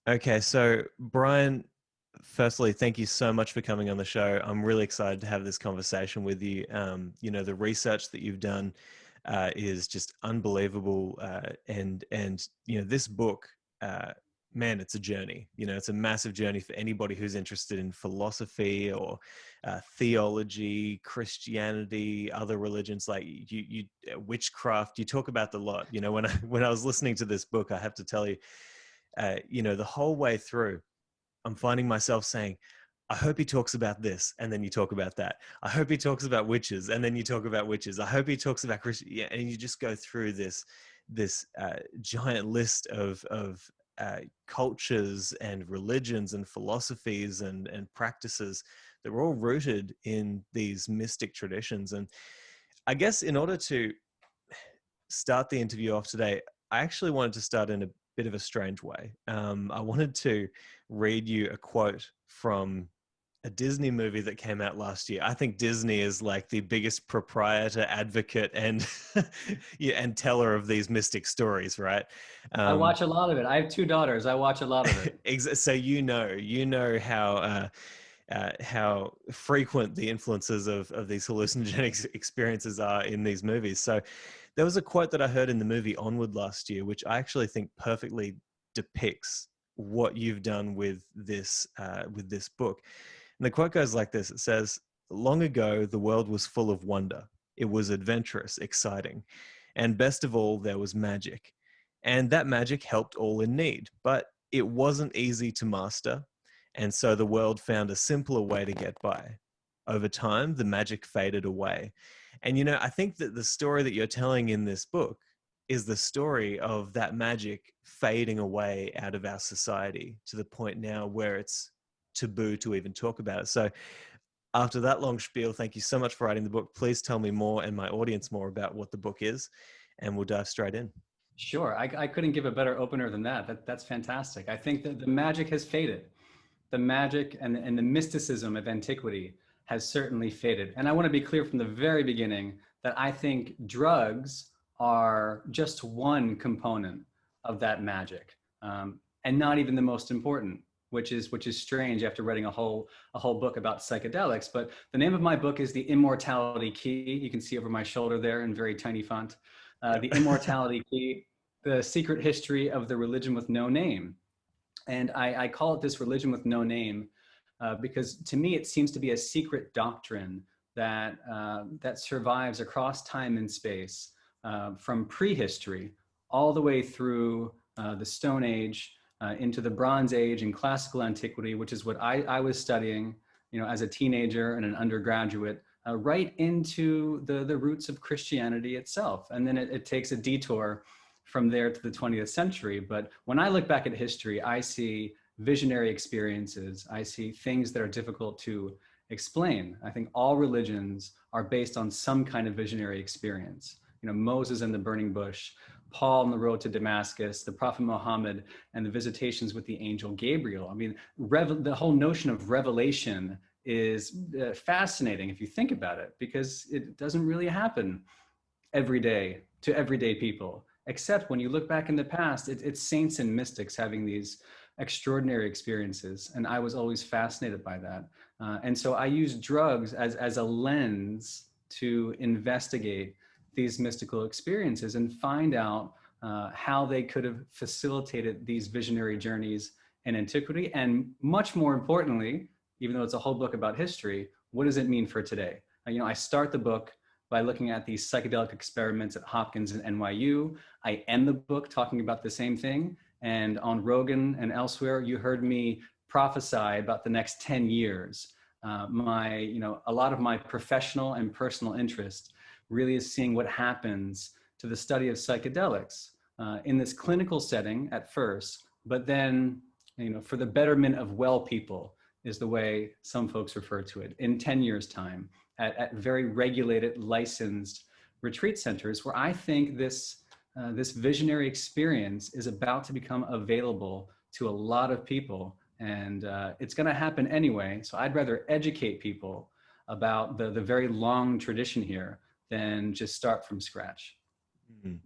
Okay, so Brian, firstly, thank you so much for coming on the show. I'm really excited to have this conversation with you. The research that you've done is just unbelievable, and this book, uh, man, it's a journey. It's a massive journey for anybody who's interested in philosophy or theology, Christianity, other religions like witchcraft. You talk about the lot. When I was listening to this book, I have to tell you. The whole way through, I'm finding myself saying, I hope he talks about this, and then you talk about that. I hope he talks about witches, and then you talk about witches. I hope he talks about Christian, yeah, and you just go through this giant list of cultures and religions and philosophies and practices that were all rooted in these mystic traditions. And I guess in order to start the interview off today, I actually wanted to start in a bit of a strange way. I wanted to read you a quote from a Disney movie that came out last year. I think Disney is like the biggest proprietor, advocate, and yeah, and teller of these mystic stories, right? I Um, watch a lot of it. I have two daughters. I watch a lot of it. so you know how frequent the influences of these hallucinogenic experiences are in these movies. So there was a quote that I heard in the movie Onward last year, which I actually think perfectly depicts what you've done with this book. And the quote goes like this. It says, "Long ago, the world was full of wonder. It was adventurous, exciting. And best of all, there was magic. And that magic helped all in need. But it wasn't easy to master. And so the world found a simpler way to get by. Over time, the magic faded away." And, I think that the story that you're telling in this book is the story of that magic fading away out of our society to the point now where it's taboo to even talk about it. So after that long spiel, thank you so much for writing the book. Please tell me more and my audience more about what the book is, and we'll dive straight in. Sure. I couldn't give a better opener than that. That's fantastic. I think that the magic has faded. The magic and the mysticism of antiquity has certainly faded. And I want to be clear from the very beginning that I think drugs are just one component of that magic, and not even the most important, which is strange after writing a whole book about psychedelics. But the name of my book is The Immortality Key. You can see over my shoulder there in very tiny font. Yep. The Immortality Key, the secret history of the religion with no name. And I call it this religion with no name because to me, it seems to be a secret doctrine that survives across time and space, from prehistory all the way through the Stone Age, into the Bronze Age and classical antiquity, which is what I was studying, as a teenager and an undergraduate, right into the roots of Christianity itself. And then it takes a detour from there to the 20th century. But when I look back at history, I see visionary experiences. I see things that are difficult to explain. I think all religions are based on some kind of visionary experience. Moses and the burning bush, Paul on the road to Damascus, the Prophet Muhammad and the visitations with the angel Gabriel. I mean, the whole notion of revelation is fascinating if you think about it, because it doesn't really happen every day to everyday people, except when you look back in the past, it's saints and mystics having these extraordinary experiences. And I was always fascinated by that. And so I use drugs as a lens to investigate these mystical experiences and find out how they could have facilitated these visionary journeys in antiquity. And much more importantly, even though it's a whole book about history, what does it mean for today? I start the book by looking at these psychedelic experiments at Hopkins and NYU. I end the book talking about the same thing. And on Rogan and elsewhere, you heard me prophesy about the next 10 years. A lot of my professional and personal interest really is seeing what happens to the study of psychedelics in this clinical setting at first, but then, for the betterment of well people is the way some folks refer to it, in 10 years' time, at very regulated, licensed retreat centers, where I think this visionary experience is about to become available to a lot of people. And it's going to happen anyway. So I'd rather educate people about the very long tradition here than just start from scratch. Mm.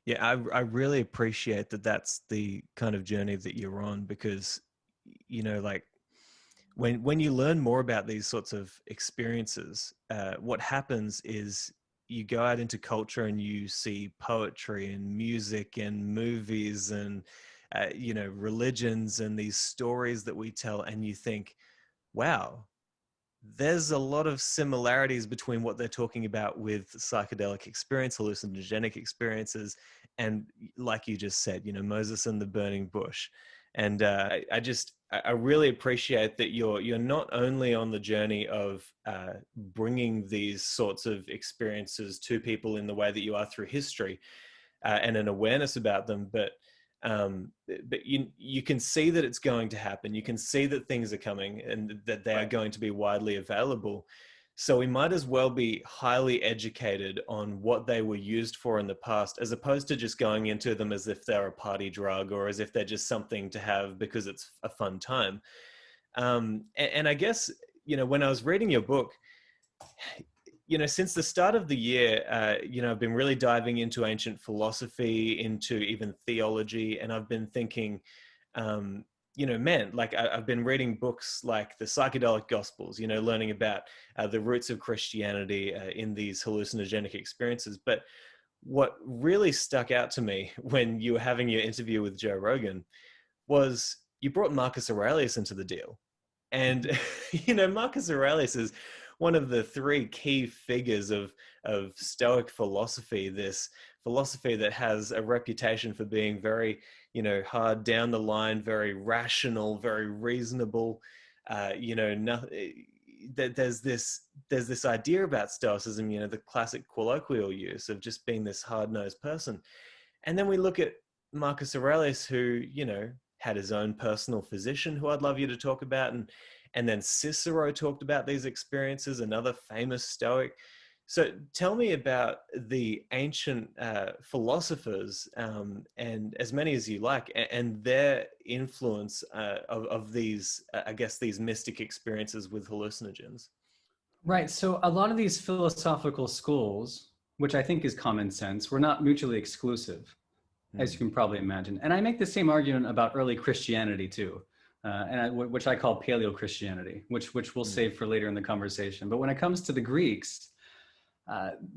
Yeah, I really appreciate that that's the kind of journey that you're on, because, like when you learn more about these sorts of experiences, what happens is you go out into culture and you see poetry and music and movies and, religions and these stories that we tell, and you think, wow, there's a lot of similarities between what they're talking about with psychedelic experience, hallucinogenic experiences, and like you just said, Moses and the burning bush. And I really appreciate that you're not only on the journey of bringing these sorts of experiences to people in the way that you are through history, and an awareness about them, but you can see that it's going to happen. You can see that things are coming and that they are going to be widely available. So we might as well be highly educated on what they were used for in the past, as opposed to just going into them as if they're a party drug or as if they're just something to have because it's a fun time. And I guess, when I was reading your book, since the start of the year, I've been really diving into ancient philosophy, into even theology, and I've been thinking, man, like I've been reading books like the Psychedelic Gospels, learning about the roots of Christianity in these hallucinogenic experiences. But what really stuck out to me when you were having your interview with Joe Rogan was you brought Marcus Aurelius into the deal. And, Marcus Aurelius is one of the three key figures of Stoic philosophy, this philosophy that has a reputation for being very, hard down the line, very rational, very reasonable. There's this idea about Stoicism, the classic colloquial use of just being this hard-nosed person. And then we look at Marcus Aurelius, who, had his own personal physician, who I'd love you to talk about. And then Cicero talked about these experiences, another famous Stoic. So tell me about the ancient philosophers, and as many as you like, and their influence of these, I guess, these mystic experiences with hallucinogens. Right. So a lot of these philosophical schools, which I think is common sense, were not mutually exclusive, as you can probably imagine. And I make the same argument about early Christianity too, which I call Paleo-Christianity, which we'll save for later in the conversation. But when it comes to the Greeks,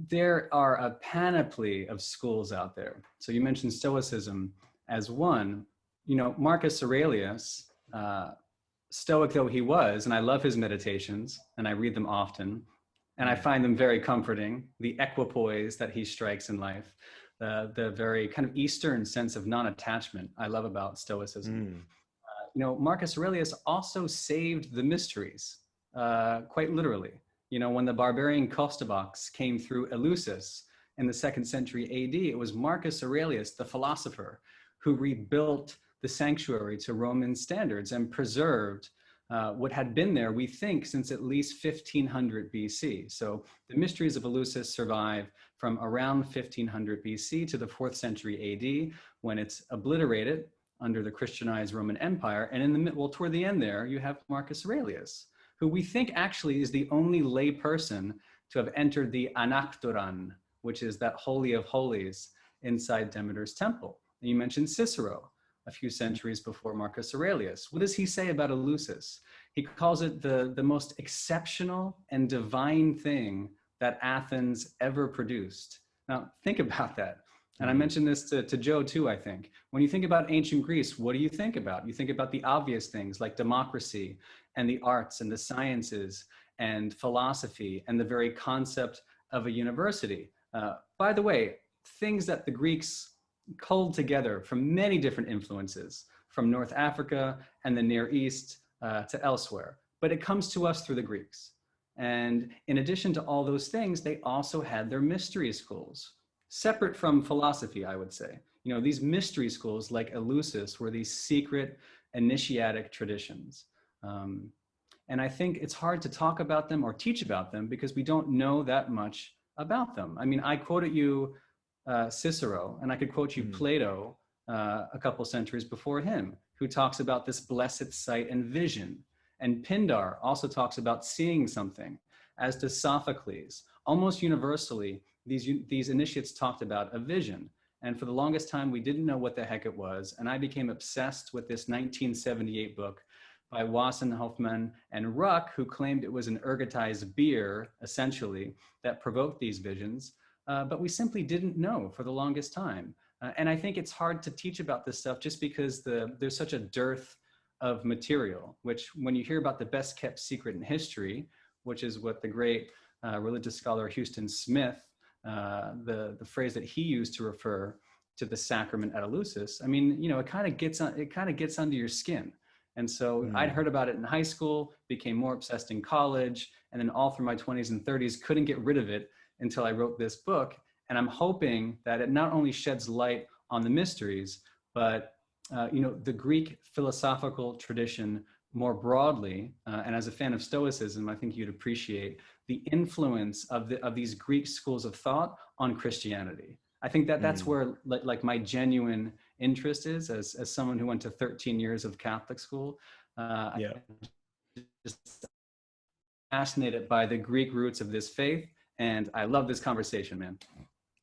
there are a panoply of schools out there. So you mentioned Stoicism as one. Marcus Aurelius, Stoic though he was, and I love his meditations, and I read them often, and I find them very comforting, the equipoise that he strikes in life, the very kind of Eastern sense of non-attachment I love about Stoicism. Marcus Aurelius also saved the mysteries, quite literally. When the barbarian Kostoboks came through Eleusis in the 2nd century AD, it was Marcus Aurelius, the philosopher, who rebuilt the sanctuary to Roman standards and preserved what had been there, we think, since at least 1500 BC. So the mysteries of Eleusis survive from around 1500 BC to the 4th century AD, when it's obliterated under the Christianized Roman Empire. And toward the end there, you have Marcus Aurelius, who we think actually is the only lay person to have entered the Anaktoron, which is that Holy of Holies inside Demeter's temple. And you mentioned Cicero, a few centuries before Marcus Aurelius. What does he say about Eleusis? He calls it the most exceptional and divine thing that Athens ever produced. Now, think about that. And I mentioned this to Joe too, I think. When you think about ancient Greece, what do you think about? You think about the obvious things like democracy and the arts and the sciences and philosophy and the very concept of a university. By the way, things that the Greeks culled together from many different influences, from North Africa and the Near East to elsewhere. But it comes to us through the Greeks. And in addition to all those things, they also had their mystery schools, separate from philosophy, I would say. These mystery schools like Eleusis were these secret initiatic traditions. And I think it's hard to talk about them or teach about them because we don't know that much about them. I mean, I quoted you Cicero, and I could quote you Plato a couple centuries before him, who talks about this blessed sight and vision. And Pindar also talks about seeing something, as does Sophocles. Almost universally, these initiates talked about a vision. And for the longest time, we didn't know what the heck it was. And I became obsessed with this 1978 book by Wassenhoffman and Ruck, who claimed it was an ergotized beer, essentially, that provoked these visions. But we simply didn't know for the longest time. And I think it's hard to teach about this stuff just because there's such a dearth of material, which when you hear about the best kept secret in history, which is what the great religious scholar Houston Smith, the phrase that he used to refer to the sacrament at Eleusis, I mean, you know, it kind of gets under your skin. And so I'd heard about it in high school, became more obsessed in college, and then all through my 20s and 30s, couldn't get rid of it until I wrote this book. And I'm hoping that it not only sheds light on the mysteries, but you know, the Greek philosophical tradition more broadly, and as a fan of Stoicism, I think you'd appreciate the influence of these Greek schools of thought on Christianity. I think that that's where like my genuine interest is as someone who went to 13 years of Catholic school. Yeah. I'm just fascinated by the Greek roots of this faith. And I love this conversation, man.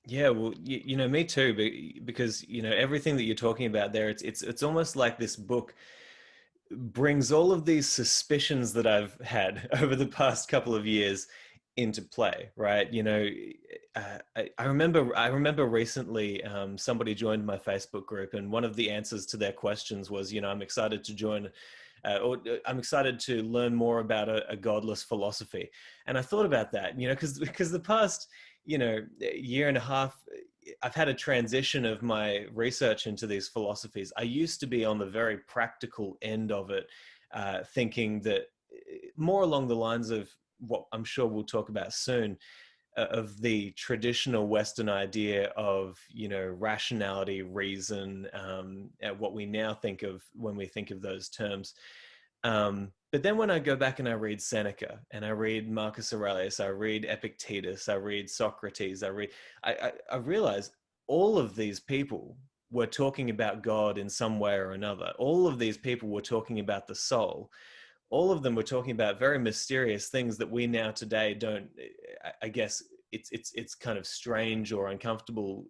Yeah, well, you know, me too, because, you know, everything that you're talking about there, it's almost like this book brings all of these suspicions that I've had over the past couple of years into play, right? You know, I remember recently somebody joined my Facebook group, and one of the answers to their questions was, you know, I'm excited to join, or I'm excited to learn more about a godless philosophy. And I thought about that, you know, because the past, you know, year and a half, I've had a transition of my research into these philosophies. I used to be on the very practical end of it, thinking that more along the lines of what I'm sure we'll talk about soon, of the traditional Western idea of, you know, rationality, reason, what we now think of when we think of those terms. But then when I go back and I read Seneca, and I read Marcus Aurelius, I read Epictetus, I read Socrates, I realize all of these people were talking about God in some way or another. All of these people were talking about the soul. All of them were talking about very mysterious things that we now today don't, I guess it's kind of strange or uncomfortable,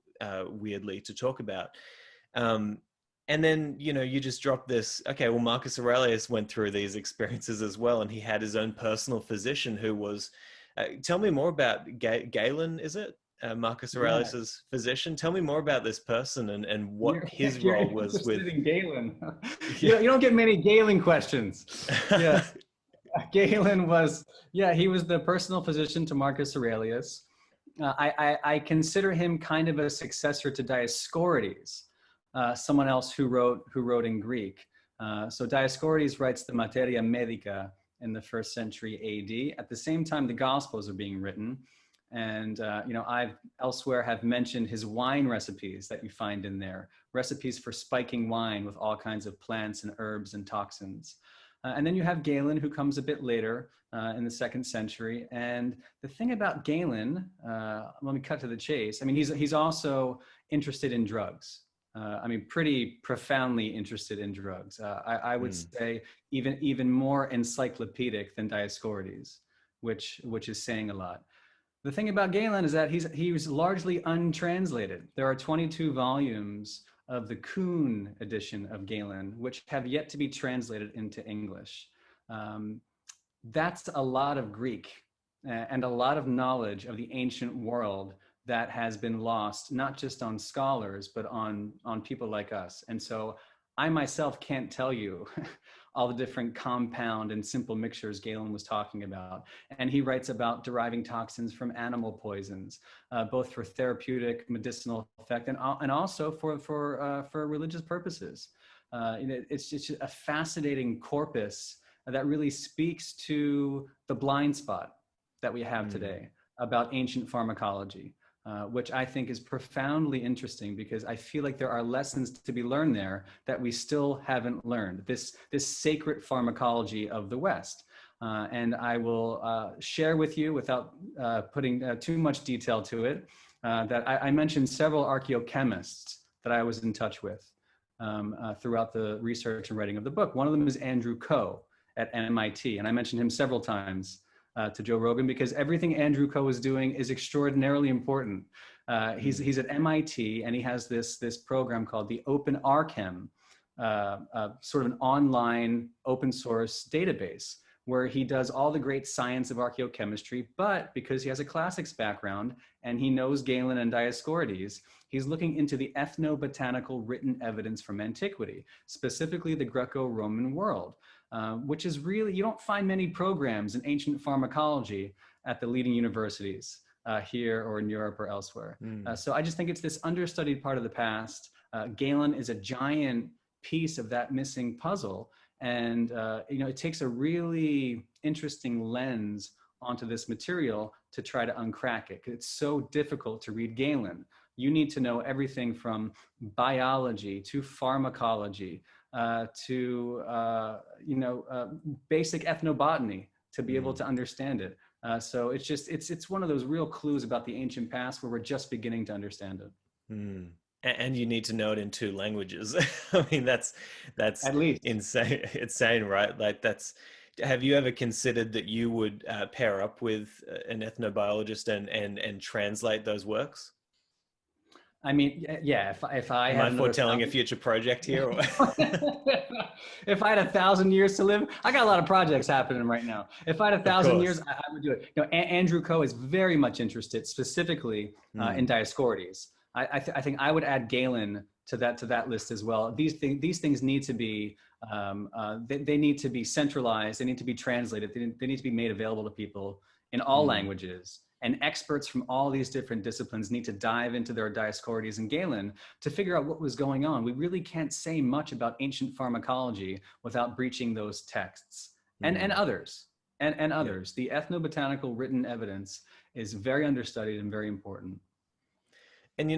weirdly, to talk about. And then, you know, you just drop this, okay, well, Marcus Aurelius went through these experiences as well, and he had his own personal physician who was, tell me more about Galen, is it? Marcus Aurelius's physician. Tell me more about this person and what his role was with. In Galen. Yeah. You don't get many Galen questions. Yeah. Galen was, he was the personal physician to Marcus Aurelius. I consider him kind of a successor to Dioscorides, someone else who wrote in Greek. So Dioscorides writes the Materia Medica in the 1st century AD. At the same time, the Gospels are being written. And, you know, I've elsewhere have mentioned his wine recipes that you find in there, recipes for spiking wine with all kinds of plants and herbs and toxins. And then you have Galen, who comes a bit later in the 2nd century. And the thing about Galen, let me cut to the chase. I mean, he's also interested in drugs. I mean, pretty profoundly interested in drugs. I would say even more encyclopedic than Dioscorides, which is saying a lot. The thing about Galen is that he was largely untranslated. There are 22 volumes of the Kuhn edition of Galen, which have yet to be translated into English. That's a lot of Greek and a lot of knowledge of the ancient world that has been lost, not just on scholars, but on people like us. And so I myself can't tell you all the different compound and simple mixtures Galen was talking about. And he writes about deriving toxins from animal poisons, both for therapeutic, medicinal effect, and also for religious purposes. It's just a fascinating corpus that really speaks to the blind spot that we have today about ancient pharmacology. Which I think is profoundly interesting because I feel like there are lessons to be learned there that we still haven't learned, this sacred pharmacology of the West. And I will share with you, without putting too much detail to it, that I mentioned several archaeochemists that I was in touch with throughout the research and writing of the book. One of them is Andrew Coe at MIT, and I mentioned him several times to Joe Rogan because everything Andrew Coe is doing is extraordinarily important. He's at MIT, and he has this program called the Open Archem, sort of an online open source database where he does all the great science of archaeochemistry, but because he has a classics background and he knows Galen and Dioscorides, he's looking into the ethnobotanical written evidence from antiquity, specifically the Greco-Roman world, which is really, you don't find many programs in ancient pharmacology at the leading universities here or in Europe or elsewhere. So I just think it's this understudied part of the past. Galen is a giant piece of that missing puzzle. And it takes a really interesting lens onto this material to try to uncrack it. It's so difficult to read Galen. You need to know everything from biology to pharmacology to basic ethnobotany to be able to understand it. So it's one of those real clues about the ancient past where we're just beginning to understand it. And you need to know it in 2 languages. I mean, that's at least insane, right? Like have you ever considered that you would pair up with an ethnobiologist and translate those works? I mean, yeah, if I Am I foretelling a future project here? Or? If I had 1,000 years to live, I got a lot of projects happening right now. If I had 1,000 years, I would do it. Andrew Coe is very much interested specifically in Dioscorides. I think I would add Galen to that list as well. These things need to be they need to be centralized. They need to be translated. They need to be made available to people in all languages. And experts from all these different disciplines need to dive into their Dioscorides and Galen to figure out what was going on. We really can't say much about ancient pharmacology without breaching those texts and others. And others. The ethnobotanical written evidence is very understudied and very important. And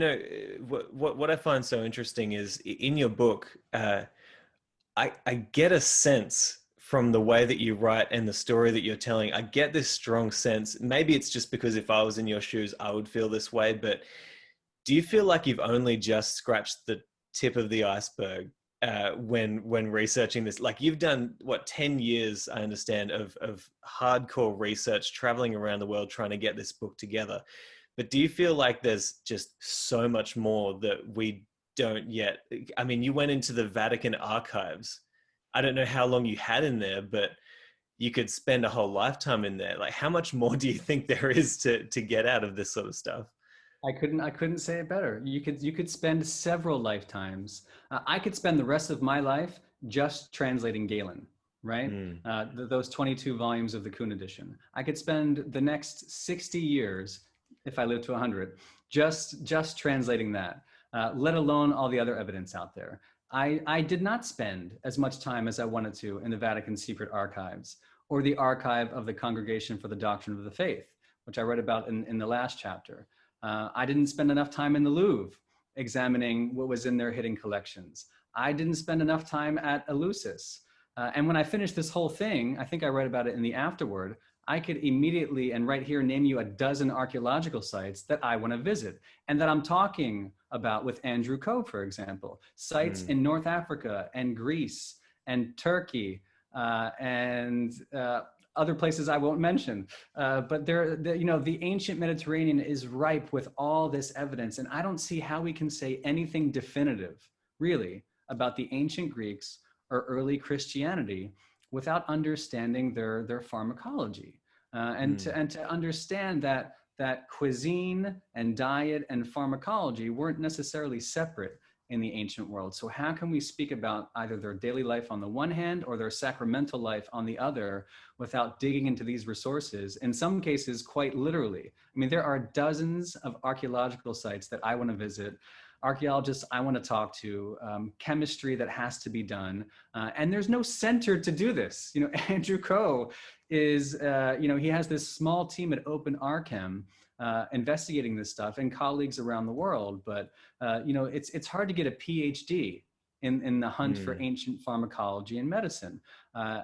what I find so interesting is in your book, I get a sense from the way that you write and the story that you're telling. I get this strong sense. Maybe it's just because if I was in your shoes, I would feel this way. But do you feel like you've only just scratched the tip of the iceberg when researching this? Like you've done 10 years, I understand, of hardcore research, traveling around the world trying to get this book together. But do you feel like there's just so much more that we don't yet? I mean, you went into the Vatican archives. I don't know how long you had in there, but you could spend a whole lifetime in there. Like, how much more do you think there is to get out of this sort of stuff? I couldn't say it better. You could spend several lifetimes. I could spend the rest of my life just translating Galen, right? Those 22 volumes of the Kuhn edition. I could spend the next 60 years, if I live to 100, just translating that, let alone all the other evidence out there. I did not spend as much time as I wanted to in the Vatican secret archives or the archive of the Congregation for the Doctrine of the Faith, which I read about in the last chapter. I didn't spend enough time in the Louvre examining what was in their hidden collections. I didn't spend enough time at Eleusis. And when I finished this whole thing, I think I read about it in the afterword, I could immediately and right here name you a dozen archaeological sites that I want to visit and that I'm talking about with Andrew Coe, for example. Sites in North Africa and Greece and Turkey and other places I won't mention. But the ancient Mediterranean is ripe with all this evidence, and I don't see how we can say anything definitive, really, about the ancient Greeks or early Christianity without understanding their pharmacology, and to understand that cuisine and diet and pharmacology weren't necessarily separate in the ancient world. So how can we speak about either their daily life on the one hand or their sacramental life on the other without digging into these resources, in some cases quite literally? I mean, there are dozens of archaeological sites that I want to visit, archaeologists I want to talk to, chemistry that has to be done, and there's no center to do this. Andrew Coe is, he has this small team at Open Archem investigating this stuff and colleagues around the world, but it's hard to get a PhD in the hunt for ancient pharmacology and medicine.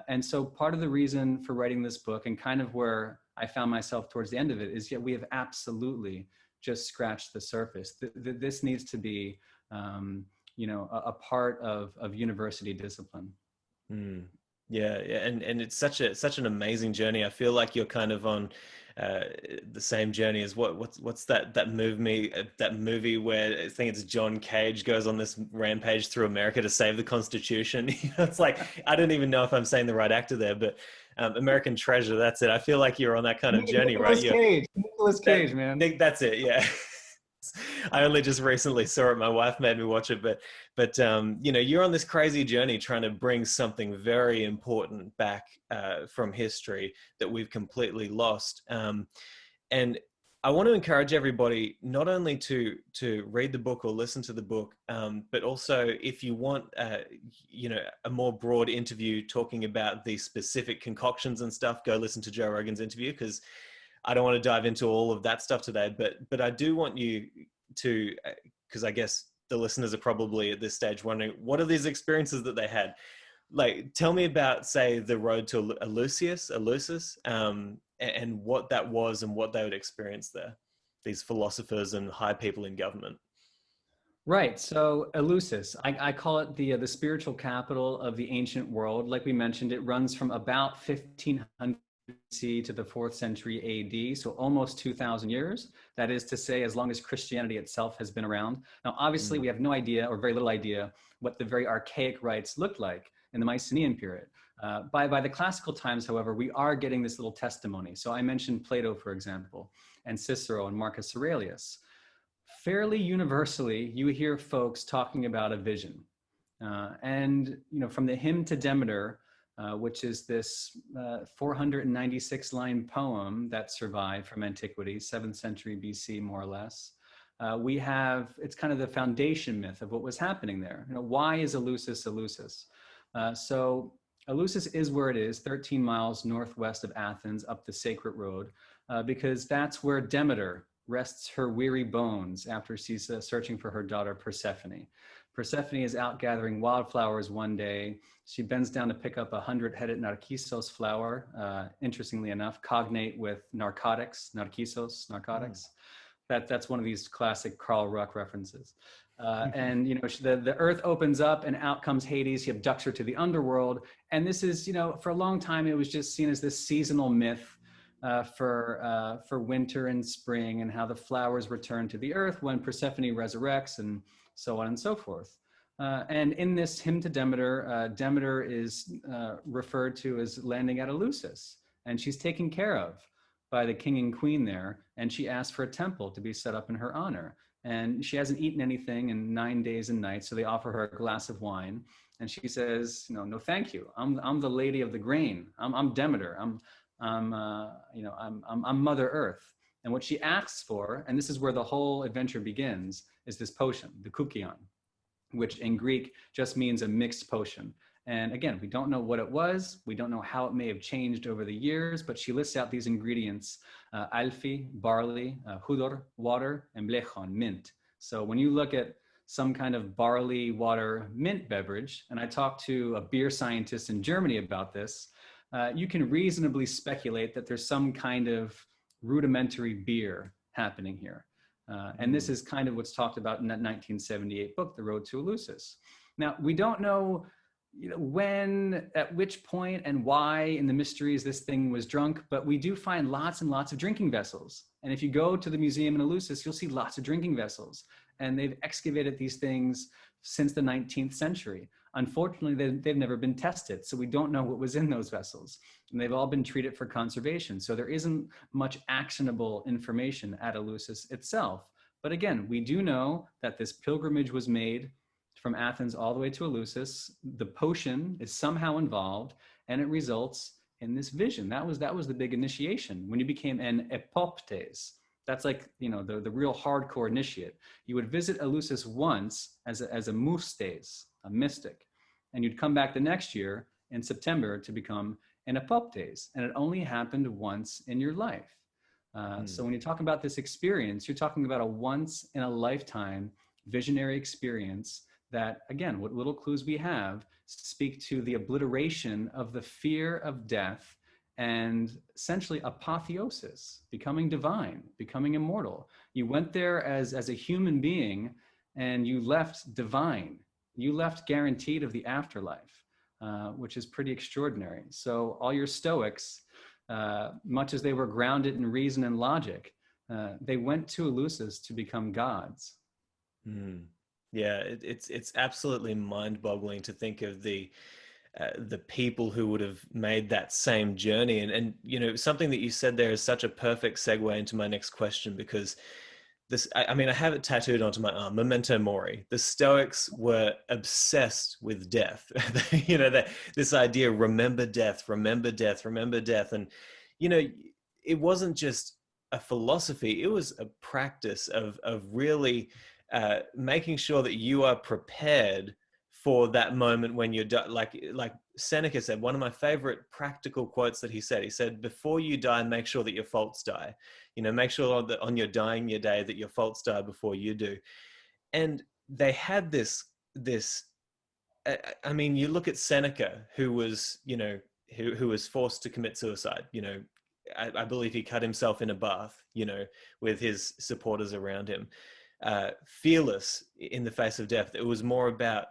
And so part of the reason for writing this book and kind of where I found myself towards the end of it is, we have absolutely just scratched the surface. This needs to be, a part of university discipline. Yeah, and it's such an amazing journey. I feel like you're kind of on uh, the same journey as what's that movie where I think it's John Cage goes on this rampage through America to save the Constitution. It's like I don't even know if I'm saying the right actor there, but American Treasure. That's it. I feel like you're on that kind of journey, right? Nicolas Cage, man. That's it. Yeah. I only just recently saw it. My wife made me watch it, but you know, you're on this crazy journey trying to bring something very important back from history that we've completely lost. And I want to encourage everybody not only to read the book or listen to the book, but also if you want, you know, a more broad interview talking about the specific concoctions and stuff, go listen to Joe Rogan's interview, because I don't want to dive into all of that stuff today, but I do want you to, because I guess the listeners are probably at this stage wondering, what are these experiences that they had? Like, tell me about, say, the road to Eleusis, and what that was and what they would experience there, these philosophers and high people in government. Right. So Eleusis, I call it the spiritual capital of the ancient world. Like we mentioned, it runs from about 1500 BC to the 4th century AD, so almost 2,000 years. That is to say, as long as Christianity itself has been around. Now, obviously, we have no idea, or very little idea, what the very archaic rites looked like in the Mycenaean period. By the classical times, however, we are getting this little testimony. So I mentioned Plato, for example, and Cicero and Marcus Aurelius. Fairly universally, you hear folks talking about a vision. And, you know, from the Hymn to Demeter, which is this 496 line poem that survived from antiquity, 7th century BC, more or less. We have, it's kind of the foundation myth of what was happening there. You know, why is Eleusis Eleusis? So Eleusis is where it is, 13 miles northwest of Athens, up the sacred road, because that's where Demeter rests her weary bones after she's searching for her daughter Persephone. Persephone is out gathering wildflowers one day. She bends down to pick up a 100-headed narcissus flower, interestingly enough, cognate with narcotics, narcissus, narcotics. That's one of these classic Carl Ruck references. And, you know, the earth opens up and out comes Hades. He abducts her to the underworld. And this is, you know, for a long time, it was just seen as this seasonal myth for winter and spring, and how the flowers return to the earth when Persephone resurrects, and so on and so forth. And in this Hymn to Demeter, Demeter is referred to as landing at Eleusis, and she's taken care of by the king and queen there, and she asks for a temple to be set up in her honor. And she hasn't eaten anything in 9 days and nights, so they offer her a glass of wine, and she says, no, thank you. I'm the lady of the grain. I'm Demeter. I'm Mother Earth. And what she asks for, and this is where the whole adventure begins, is this potion, the koukion, which in Greek just means a mixed potion. And again, we don't know what it was. We don't know how it may have changed over the years, but she lists out these ingredients: alfi, barley, hudor, water, and blechon, mint. So when you look at some kind of barley water mint beverage, and I talked to a beer scientist in Germany about this, you can reasonably speculate that there's some kind of rudimentary beer happening here. And this is kind of what's talked about in that 1978 book, The Road to Eleusis. Now, we don't know, when, at which point, and why in the mysteries this thing was drunk, but we do find lots and lots of drinking vessels. And if you go to the museum in Eleusis, you'll see lots of drinking vessels. And they've excavated these things since the 19th century. Unfortunately, they've never been tested, so we don't know what was in those vessels. And they've all been treated for conservation. So there isn't much actionable information at Eleusis itself. But again, we do know that this pilgrimage was made from Athens all the way to Eleusis. The potion is somehow involved, and it results in this vision. That was the big initiation, when you became an epoptes. That's like, the real hardcore initiate. You would visit Eleusis once as a mustes, a mystic, and you'd come back the next year in September to become an epoptes, and it only happened once in your life. So when you talk about this experience, you're talking about a once in a lifetime visionary experience that, again, what little clues we have speak to the obliteration of the fear of death and essentially apotheosis, becoming divine, becoming immortal. You went there as a human being, and you left divine. You left guaranteed of the afterlife. which is pretty extraordinary. So all your Stoics, much as they were grounded in reason and logic, they went to Eleusis to become gods. Yeah, it's absolutely mind-boggling to think of the people who would have made that same journey. And you know, something that you said there is such a perfect segue into my next question, because this, I mean, I have it tattooed onto my arm, memento mori. The Stoics were obsessed with death. You know, that this idea, remember death, remember death, remember death. And, you know, it wasn't just a philosophy, it was a practice of really making sure that you are prepared for that moment when you're like Seneca said, one of my favorite practical quotes that he said, before you die, make sure that your faults die. You know, make sure that on your dying your day that your faults die before you do. And they had this, I mean, you look at Seneca, who was, you know, who was forced to commit suicide. You know, I believe he cut himself in a bath, you know, with his supporters around him. Fearless in the face of death. It was more about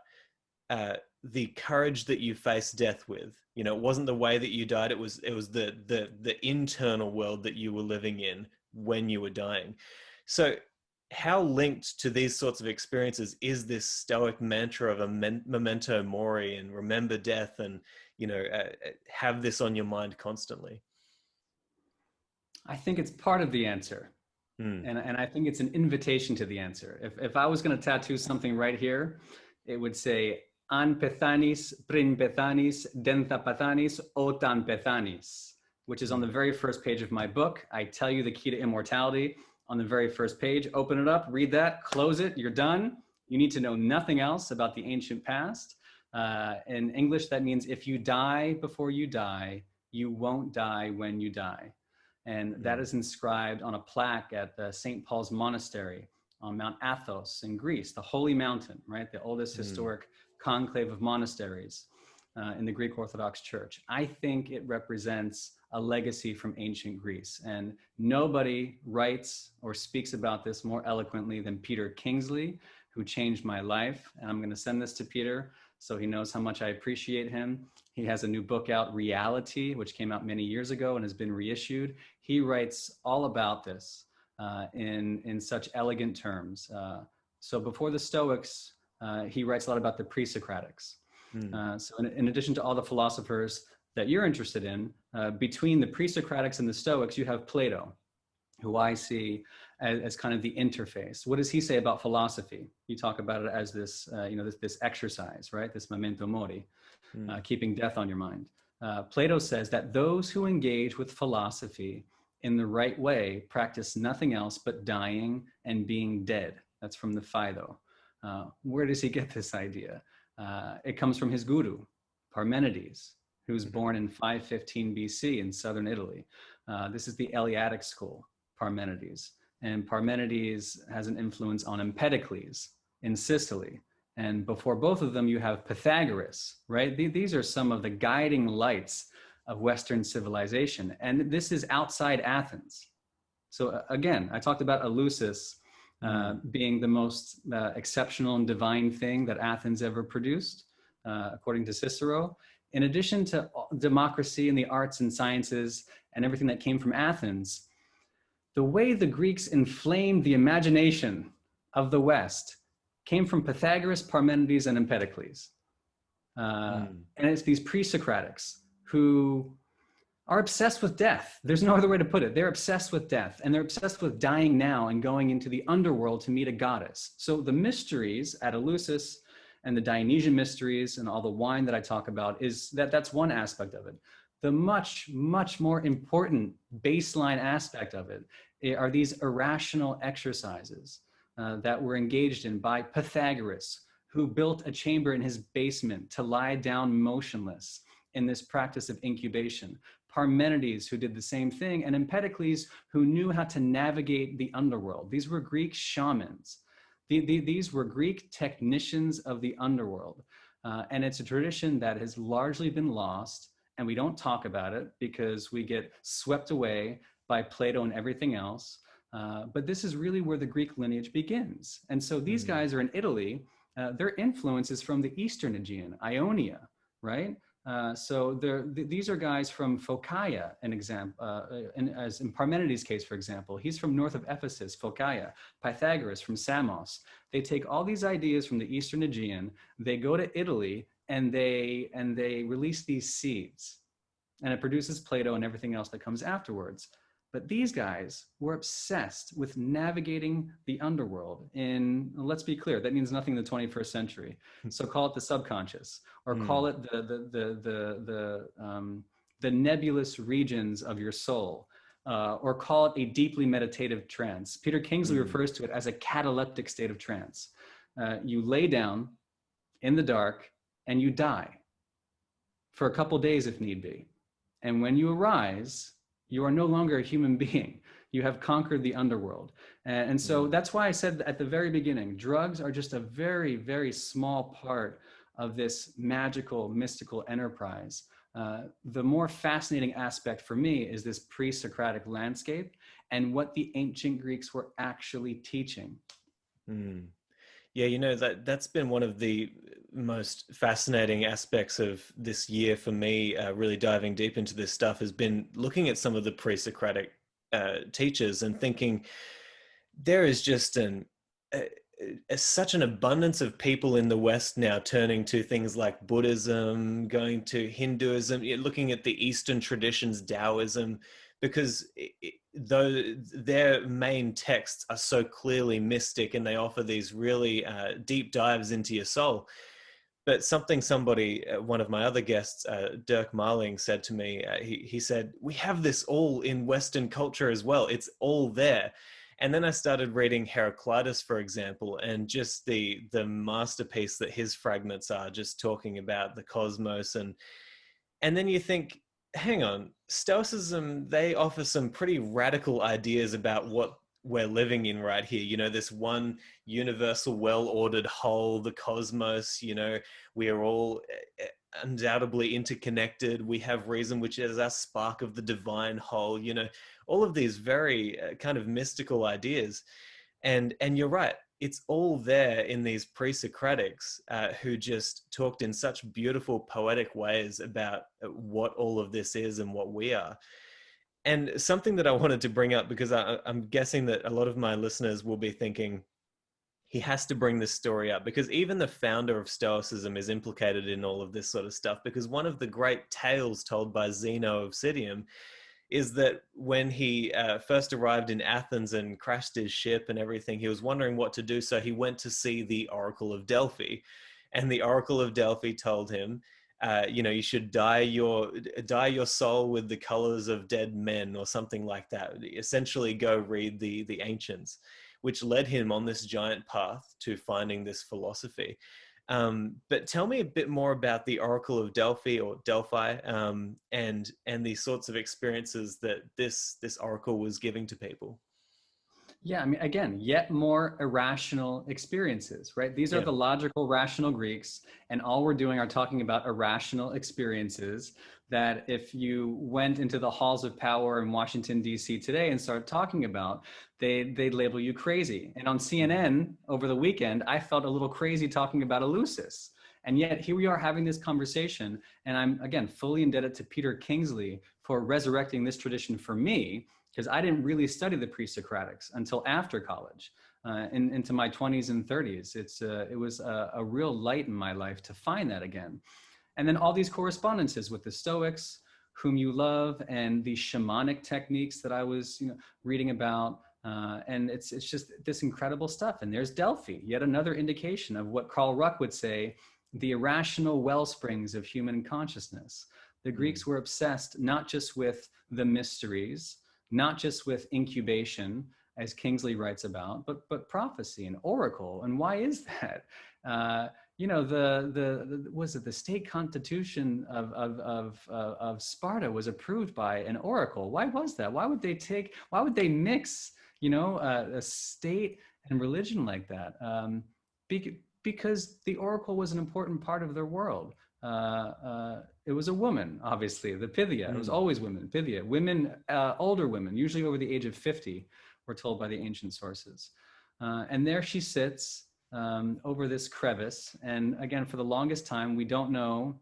the courage that you face death with. You know, it wasn't the way that you died. It was the internal world that you were living in when you were dying. So how linked to these sorts of experiences is this Stoic mantra of a memento mori and remember death, and, you know, have this on your mind constantly? I think it's part of the answer. And I think it's an invitation to the answer. If I was going to tattoo something right here, it would say, An pethanis, prin pethanis, dentha pathanis, otan pethanis, which is on the very first page of my book. I tell you the key to immortality on the very first page. Open it up, read that, close it, you're done. You need to know nothing else about the ancient past. In English, that means if you die before you die, you won't die when you die. And that is inscribed on a plaque at the St. Paul's Monastery on Mount Athos in Greece, the Holy Mountain, right? The oldest historic conclave of monasteries in the Greek Orthodox Church. I think it represents a legacy from ancient Greece. And nobody writes or speaks about this more eloquently than Peter Kingsley, who changed my life. And I'm going to send this to Peter so he knows how much I appreciate him. He has a new book out, Reality, which came out many years ago and has been reissued. He writes all about this in such elegant terms. So before the Stoics, he writes a lot about the Pre-Socratics. So in addition to all the philosophers that you're interested in, between the Pre-Socratics and the Stoics, you have Plato, who I see as kind of the interface. What does he say about philosophy? You talk about it as this, you know, this exercise, right? This memento mori, keeping death on your mind. Plato says that those who engage with philosophy in the right way practice nothing else but dying and being dead. That's from the Phaedo. Where does he get this idea? It comes from his guru, Parmenides, who was born in 515 BC in southern Italy. This is the Eleatic school, Parmenides. And Parmenides has an influence on Empedocles in Sicily. And before both of them, you have Pythagoras, right? These are some of the guiding lights of Western civilization. And this is outside Athens. So again, I talked about Eleusis being the most exceptional and divine thing that Athens ever produced, according to Cicero. In addition to democracy and the arts and sciences and everything that came from Athens, the way the Greeks inflamed the imagination of the West came from Pythagoras, Parmenides, and Empedocles. And it's these Pre-Socratics who are obsessed with death. There's no other way to put it. They're obsessed with death, and they're obsessed with dying now and going into the underworld to meet a goddess. So the mysteries at Eleusis and the Dionysian mysteries and all the wine that I talk about is that's one aspect of it. The much, much more important baseline aspect of it are these irrational exercises that were engaged in by Pythagoras, who built a chamber in his basement to lie down motionless in this practice of incubation. Parmenides, who did the same thing, and Empedocles, who knew how to navigate the underworld. These were Greek shamans. These were Greek technicians of the underworld. And it's a tradition that has largely been lost, and we don't talk about it because we get swept away by Plato and everything else. But this is really where the Greek lineage begins. And so these guys are in Italy. Their influence is from the Eastern Aegean, Ionia, right? So these are guys from Phocaea, an example, as in Parmenides' case, for example. He's from north of Ephesus, Phocaea. Pythagoras from Samos. They take all these ideas from the Eastern Aegean, they go to Italy, and they release these seeds. And it produces Plato and everything else that comes afterwards. But these guys were obsessed with navigating the underworld in, let's be clear, that means nothing in the 21st century. So call it the subconscious, or call it the nebulous regions of your soul, or call it a deeply meditative trance. Peter Kingsley refers to it as a cataleptic state of trance. You lay down in the dark and you die for a couple days if need be. And when you arise, you are no longer a human being. You have conquered the underworld. And so that's why I said at the very beginning, drugs are just a very, very small part of this magical, mystical enterprise. The more fascinating aspect for me is this pre-Socratic landscape and what the ancient Greeks were actually teaching. Yeah, you know, that's been one of the most fascinating aspects of this year for me, really diving deep into this stuff, has been looking at some of the pre-Socratic teachers and thinking there is just such an abundance of people in the West now turning to things like Buddhism, going to Hinduism, looking at the Eastern traditions, Taoism, because though their main texts are so clearly mystic and they offer these really deep dives into your soul. But somebody, one of my other guests, Dirk Marling, said to me, he said, we have this all in Western culture as well. It's all there. And then I started reading Heraclitus, for example, and just the masterpiece that his fragments are, just talking about the cosmos. And then you think, hang on, Stoicism, they offer some pretty radical ideas about what we're living in right here. You know, this one universal, well-ordered whole, the cosmos, you know, we are all undoubtedly interconnected. We have reason, which is our spark of the divine whole, you know, all of these very kind of mystical ideas. And you're right, it's all there in these pre-Socratics who just talked in such beautiful, poetic ways about what all of this is and what we are. And something that I wanted to bring up, because I'm guessing that a lot of my listeners will be thinking, he has to bring this story up, because even the founder of Stoicism is implicated in all of this sort of stuff. Because one of the great tales told by Zeno of Citium is that when he first arrived in Athens and crashed his ship and everything, he was wondering what to do. So he went to see the Oracle of Delphi. And the Oracle of Delphi told him, you know, you should dye your soul with the colors of dead men, or something like that. Essentially, go read the ancients, which led him on this giant path to finding this philosophy. But tell me a bit more about the Oracle of Delphi, or Delphi, and the sorts of experiences that this oracle was giving to people. Yeah, I mean, again, yet more irrational experiences, right? These are the logical, rational Greeks, and all we're doing are talking about irrational experiences that if you went into the halls of power in Washington, D.C. today and started talking about, they'd label you crazy. And on CNN over the weekend, I felt a little crazy talking about Eleusis. And yet here we are having this conversation, and I'm, again, fully indebted to Peter Kingsley for resurrecting this tradition for me, because I didn't really study the pre-Socratics until after college, into my 20s and 30s. It was a real light in my life to find that again. And then all these correspondences with the Stoics, whom you love, and the shamanic techniques that I was reading about. And it's just this incredible stuff. And there's Delphi, yet another indication of what Carl Ruck would say, the irrational well springs of human consciousness. The Greeks were obsessed not just with the mysteries, not just with incubation, as Kingsley writes about, but prophecy and oracle. And why is that? The state constitution of Sparta was approved by an oracle. Why was that? Why would they mix, a state and religion like that? Because the oracle was an important part of their world. It was a woman, obviously, the Pythia. It was always women, Pythia. Women, older women, usually over the age of 50, we're told by the ancient sources. And there she sits over this crevice. And again, for the longest time, we don't know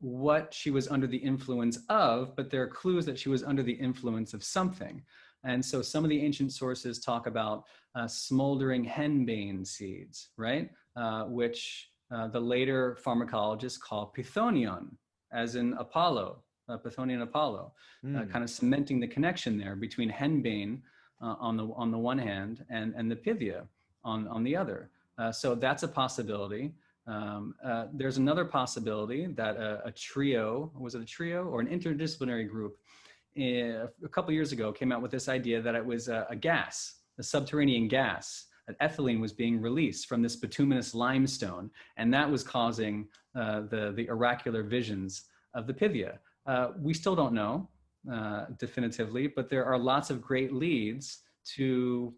what she was under the influence of, but there are clues that she was under the influence of something. And so some of the ancient sources talk about smoldering henbane seeds, right? Which the later pharmacologists call pythonion, as in Apollo, Pythonian Apollo, kind of cementing the connection there between henbane on the one hand and the pythia on the other. So that's a possibility. There's another possibility that a trio, was it a trio or an interdisciplinary group, a couple years ago came out with this idea that it was a gas, a subterranean gas, that ethylene was being released from this bituminous limestone, and that was causing the oracular visions of the pythia. We still don't know definitively, but there are lots of great leads to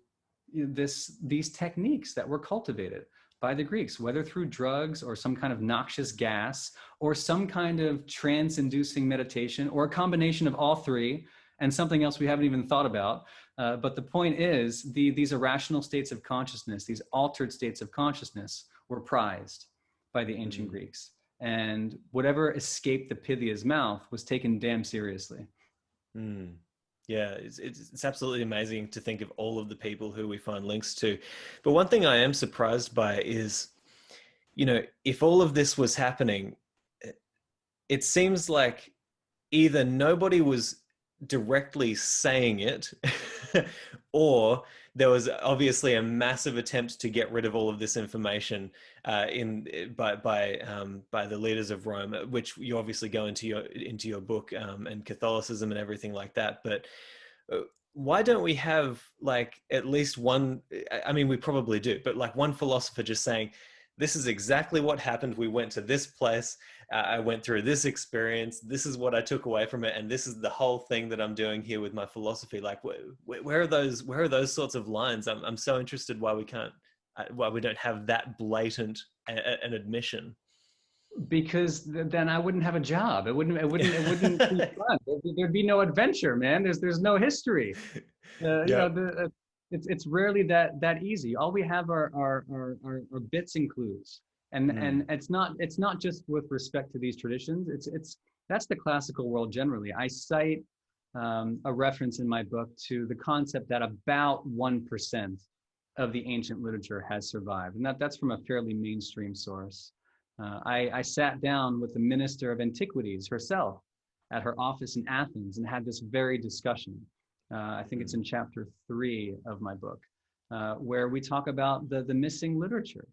these techniques that were cultivated by the Greeks, whether through drugs or some kind of noxious gas or some kind of trance-inducing meditation or a combination of all three and something else we haven't even thought about. But the point is, these irrational states of consciousness, these altered states of consciousness were prized by the ancient Greeks. And whatever escaped the pythia's mouth was taken damn seriously. Yeah, it's absolutely amazing to think of all of the people who we find links to. But one thing I am surprised by is, you know, if all of this was happening, it seems like either nobody was directly saying it or there was obviously a massive attempt to get rid of all of this information by the leaders of Rome, which you obviously go into your book, and Catholicism and everything like that. But why don't we have like at least one, I mean, we probably do, but like one philosopher just saying, this is exactly what happened. We went to this place. I went through this experience. This is what I took away from it. And this is the whole thing that I'm doing here with my philosophy. Like, where are those sorts of lines? I'm so interested why we don't have that blatant an admission. Because then I wouldn't have a job. It wouldn't be fun. There'd be no adventure, man. There's no history. You know, it's rarely that easy. All we have are bits and clues, and it's not just with respect to these traditions. That's the classical world generally. I cite a reference in my book to the concept that about 1% of the ancient literature has survived, and that's from a fairly mainstream source. I sat down with the minister of antiquities herself at her office in Athens and had this very discussion. I think it's in chapter 3 of my book, where we talk about the missing literature.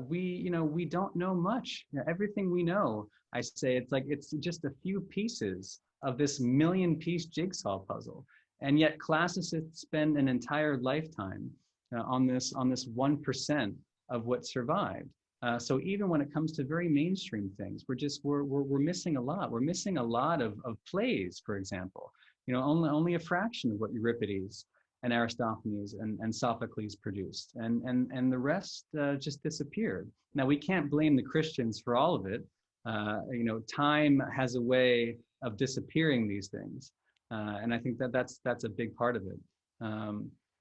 We don't know much. Everything we know, I say, it's just a few pieces of this million-piece jigsaw puzzle, and yet classicists spend an entire lifetime on this 1% of what survived. So even when it comes to very mainstream things, we're missing a lot. We're missing a lot of plays, for example. You know, only a fraction of what Euripides and Aristophanes and Sophocles produced, and the rest just disappeared. Now we can't blame the Christians for all of it. You know, time has a way of disappearing these things, and I think that's a big part of it.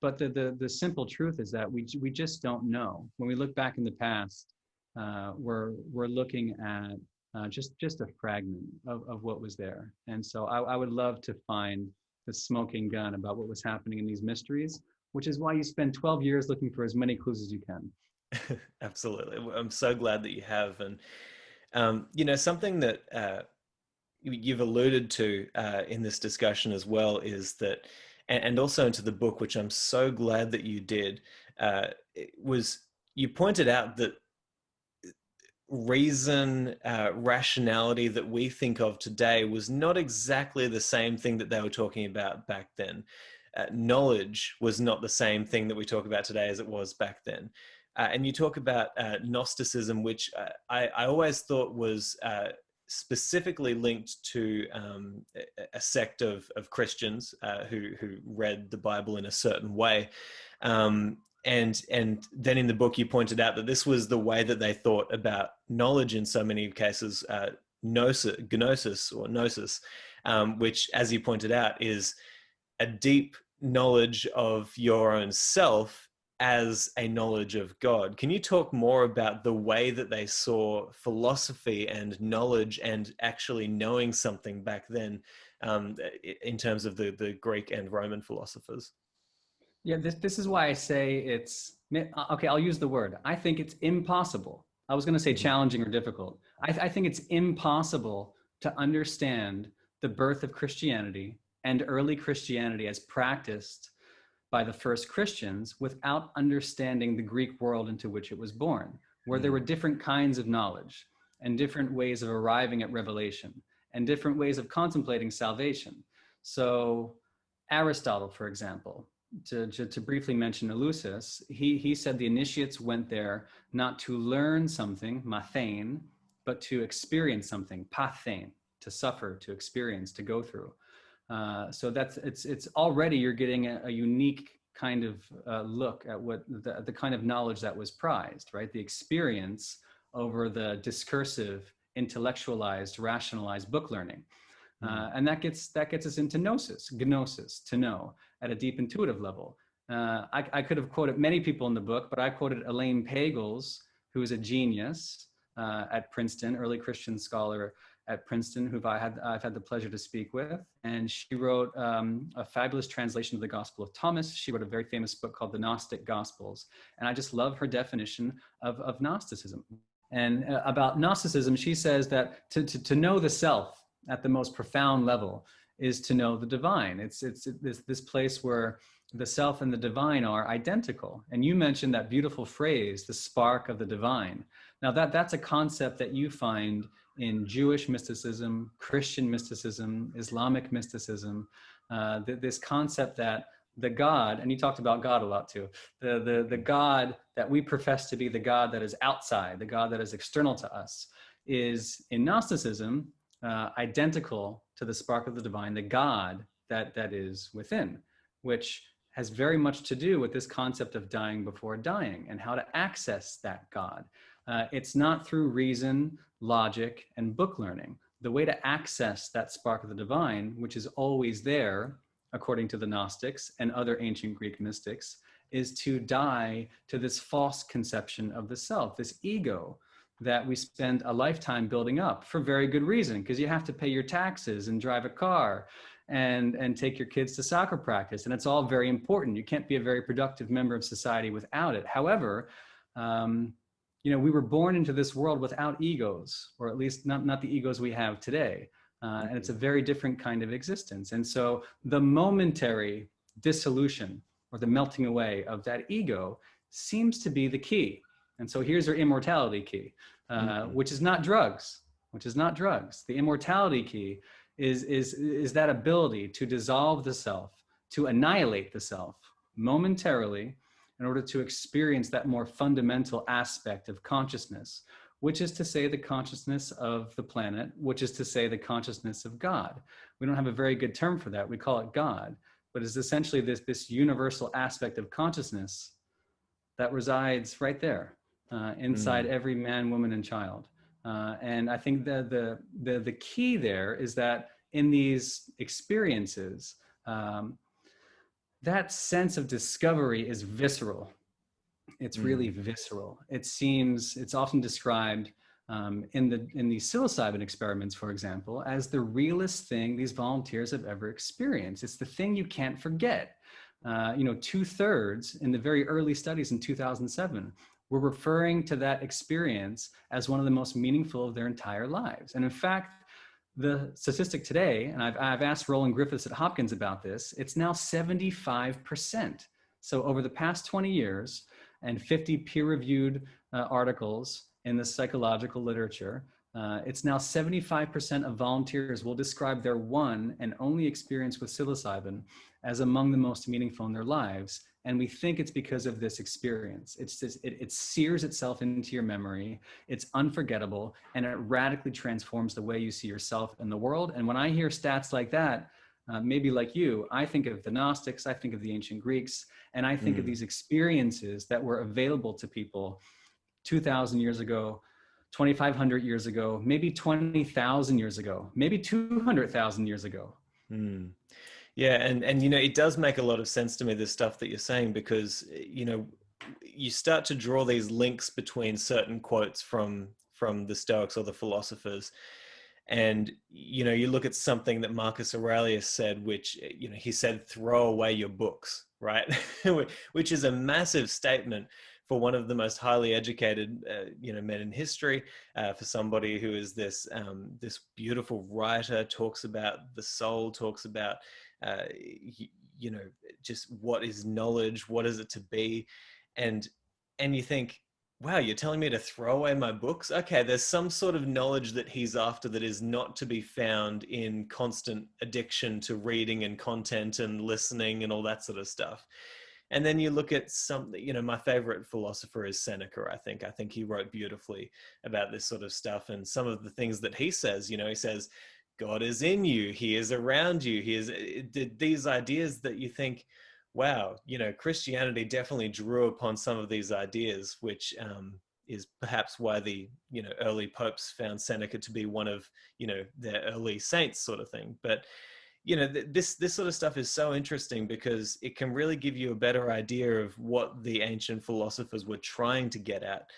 But the simple truth is that we just don't know. When we look back in the past, we're looking at just a fragment of what was there. And so I would love to find the smoking gun about what was happening in these mysteries, which is why you spend 12 years looking for as many clues as you can. Absolutely. I'm so glad that you have. And, you know, something that you've alluded to in this discussion as well is that, and also into the book, which I'm so glad that you did, was you pointed out that reason, rationality that we think of today was not exactly the same thing that they were talking about back then. Knowledge was not the same thing that we talk about today as it was back then. And you talk about Gnosticism, which I always thought was specifically linked to a sect of Christians who read the Bible in a certain way. And then in the book, you pointed out that this was the way that they thought about knowledge in so many cases, gnosis, which, as you pointed out, is a deep knowledge of your own self as a knowledge of God. Can you talk more about the way that they saw philosophy and knowledge and actually knowing something back then, in terms of the Greek and Roman philosophers? Yeah, this is why I say it's, okay, I'll use the word. I think it's impossible. I was going to say Mhm. challenging or difficult. I think it's impossible to understand the birth of Christianity and early Christianity as practiced by the first Christians without understanding the Greek world into which it was born, where there were different kinds of knowledge and different ways of arriving at revelation and different ways of contemplating salvation. So Aristotle, for example, to briefly mention Eleusis, he said the initiates went there not to learn something, mathein, but to experience something, pathein, to suffer, to experience, to go through. So that's it's already you're getting a unique kind of look at what the kind of knowledge that was prized, right? The experience over the discursive, intellectualized, rationalized book learning. And that gets us into gnosis, to know at a deep intuitive level. I could have quoted many people in the book, but I quoted Elaine Pagels, who is a genius at Princeton, early Christian scholar at Princeton, who I've had the pleasure to speak with. And she wrote a fabulous translation of the Gospel of Thomas. She wrote a very famous book called The Gnostic Gospels. And I just love her definition of Gnosticism. And about Gnosticism, she says that to know the self at the most profound level is to know the divine. It's this place where the self and the divine are identical. And you mentioned that beautiful phrase, the spark of the divine. Now that's a concept that you find in Jewish mysticism, Christian mysticism, Islamic mysticism, this concept that the God, and you talked about God a lot too, the God that we profess to be the God that is outside, the God that is external to us, is in Gnosticism identical to the spark of the divine, the God that is within, which has very much to do with this concept of dying before dying and how to access that God. It's not through reason, logic, and book learning. The way to access that spark of the divine, which is always there, according to the Gnostics and other ancient Greek mystics, is to die to this false conception of the self, this ego that we spend a lifetime building up for very good reason, because you have to pay your taxes and drive a car and take your kids to soccer practice. And it's all very important. You can't be a very productive member of society without it. However, we were born into this world without egos, or at least not the egos we have today. And it's a very different kind of existence. And so the momentary dissolution or the melting away of that ego seems to be the key. And so here's our immortality key, which is not drugs, The immortality key is that ability to dissolve the self, to annihilate the self momentarily in order to experience that more fundamental aspect of consciousness, which is to say the consciousness of the planet, which is to say the consciousness of God. We don't have a very good term for that. We call it God, but it's essentially this universal aspect of consciousness that resides right there inside every man, woman, and child. And I think the key there is that in these experiences, that sense of discovery is visceral. It's really visceral. It's often described in the psilocybin experiments, for example, as the realest thing these volunteers have ever experienced. It's the thing you can't forget. 2/3 in the very early studies in 2007 were referring to that experience as one of the most meaningful of their entire lives. And in fact, the statistic today, and I've asked Roland Griffiths at Hopkins about this, it's now 75%. So over the past 20 years and 50 peer-reviewed articles in the psychological literature, it's now 75% of volunteers will describe their one and only experience with psilocybin as among the most meaningful in their lives. And we think it's because of this experience. It sears itself into your memory. It's unforgettable, and it radically transforms the way you see yourself and the world. And when I hear stats like that, maybe like you, I think of the Gnostics, I think of the ancient Greeks, and I think of these experiences that were available to people 2,000 years ago, 2,500 years ago, maybe 20,000 years ago, maybe 200,000 years ago. Yeah, and it does make a lot of sense to me, this stuff that you're saying, because you start to draw these links between certain quotes from the Stoics or the philosophers. And, you look at something that Marcus Aurelius said, which, he said, throw away your books, right? Which is a massive statement for one of the most highly educated, men in history, for somebody who is this beautiful writer, talks about the soul, talks about, just what is knowledge, what is it to be? And you think, wow, you're telling me to throw away my books? Okay, there's some sort of knowledge that he's after that is not to be found in constant addiction to reading and content and listening and all that sort of stuff. And then you look at my favorite philosopher is Seneca, I think. I think he wrote beautifully about this sort of stuff. And some of the things that he says, he says, God is in you, he is around you, he is, these ideas that you think, wow, Christianity definitely drew upon some of these ideas, which is perhaps why the, early popes found Seneca to be one of, their early saints sort of thing. But, this sort of stuff is so interesting because it can really give you a better idea of what the ancient philosophers were trying to get at.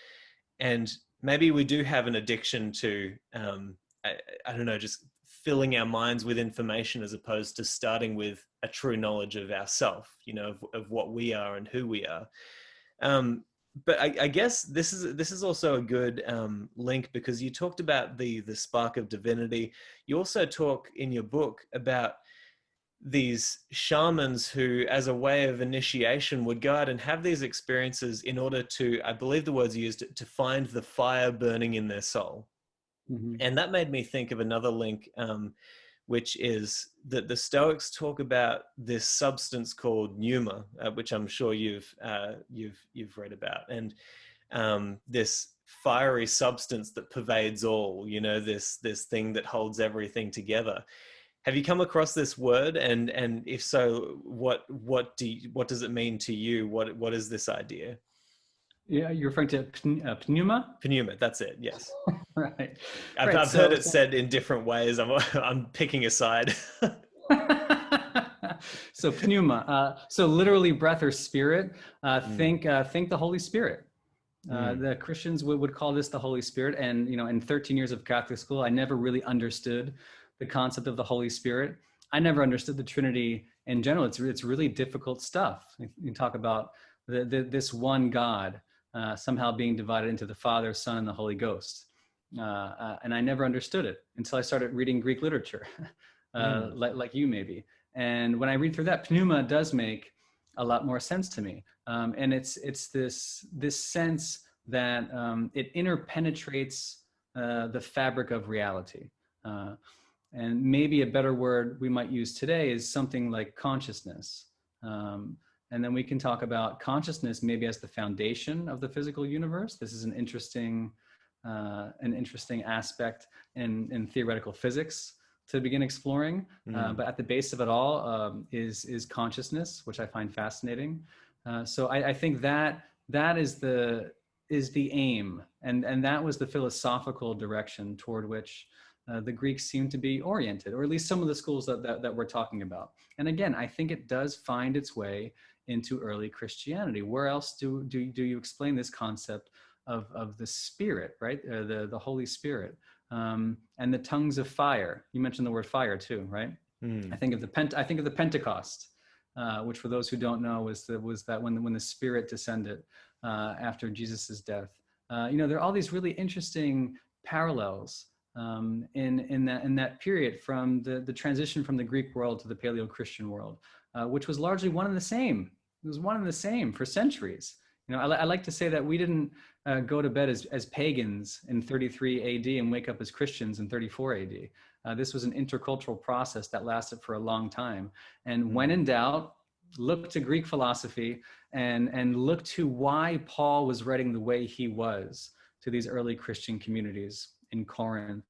And maybe we do have an addiction to, I don't know, just filling our minds with information as opposed to starting with a true knowledge of ourself, of what we are and who we are. But I guess this is also a good link, because you talked about the spark of divinity. You also talk in your book about these shamans who, as a way of initiation, would go out and have these experiences in order to, I believe the words used, to find the fire burning in their soul. Mm-hmm. And that made me think of another link, which is that the Stoics talk about this substance called pneuma, which I'm sure you've read about, and this fiery substance that pervades all. This thing that holds everything together. Have you come across this word? And if so, what does it mean to you? What is this idea? Yeah, you're referring to pneuma? Pneuma, that's it. Yes. Right. I've heard it said in different ways. I'm picking a side. So pneuma. So literally breath or spirit. Think the Holy Spirit. The Christians would call this the Holy Spirit. And in 13 years of Catholic school, I never really understood the concept of the Holy Spirit. I never understood the Trinity in general. It's really difficult stuff. You talk about this one God somehow being divided into the Father, Son, and the Holy Ghost. And I never understood it until I started reading Greek literature, like you maybe. And when I read through that, pneuma does make a lot more sense to me. And it's this sense that it interpenetrates the fabric of reality. And maybe a better word we might use today is something like consciousness. And then we can talk about consciousness maybe as the foundation of the physical universe. This is an interesting aspect in theoretical physics to begin exploring. But at the base of it all is consciousness, which I find fascinating. So I think that is the aim, and that was the philosophical direction toward which the Greeks seem to be oriented, or at least some of the schools that we're talking about. And again, I think it does find its way into early Christianity. Where else do you explain this concept of the Spirit, right? The Holy Spirit, and the tongues of fire. You mentioned the word fire too, right? I think of the Pentecost, which for those who don't know was that when the Spirit descended after Jesus's death. There are all these really interesting parallels in that period from the transition from the Greek world to the Paleo-Christian world, which was largely one and the same. It was one and the same for centuries. I like to say that we didn't go to bed as pagans in 33 AD and wake up as Christians in 34 AD. This was an intercultural process that lasted for a long time. And when in doubt, look to Greek philosophy and look to why Paul was writing the way he was to these early Christian communities in Corinth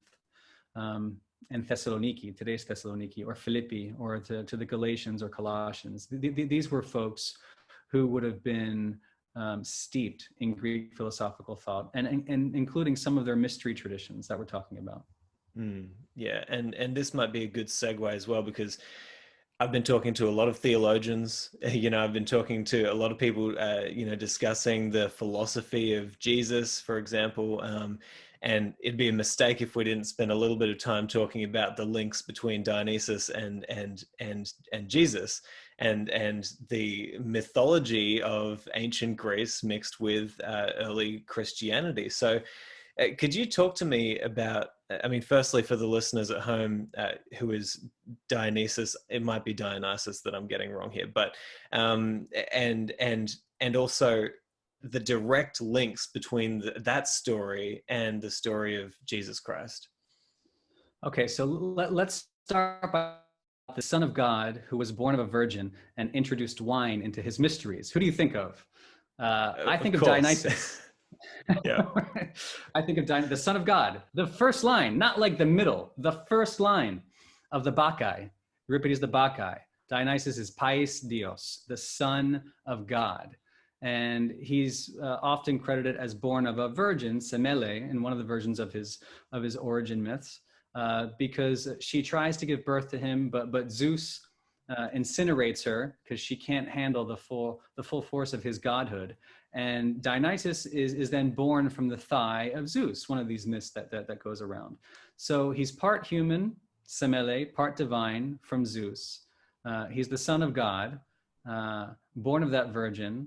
and Thessaloniki, today's Thessaloniki, or Philippi, or to the Galatians or Colossians. These were folks who would have been steeped in Greek philosophical thought, and including some of their mystery traditions that we're talking about. Yeah, and this might be a good segue as well, because I've been talking to a lot of theologians. I've been talking to a lot of people, discussing the philosophy of Jesus, for example. And it'd be a mistake if we didn't spend a little bit of time talking about the links between Dionysus and Jesus, and the mythology of ancient Greece mixed with early Christianity. So, could you talk to me about, I mean, firstly, for the listeners at home, who is Dionysus? It might be Dionysus that I'm getting wrong here, but and also the direct links between that story and the story of Jesus Christ. Okay, so let's start by the Son of God who was born of a virgin and introduced wine into his mysteries. Who do you think of? I think of Dionysus. Yeah. I think of the Son of God, the first line, not like the middle, the first line of the Bacchae, Euripides the Bacchae. Dionysus is Pais Dios, the Son of God. And he's often credited as born of a virgin, Semele, in one of the versions of his origin myths, because she tries to give birth to him, but Zeus incinerates her because she can't handle the full force of his godhood. And Dionysus is then born from the thigh of Zeus, one of these myths that goes around. So he's part human, Semele, part divine from Zeus. He's the son of God, born of that virgin,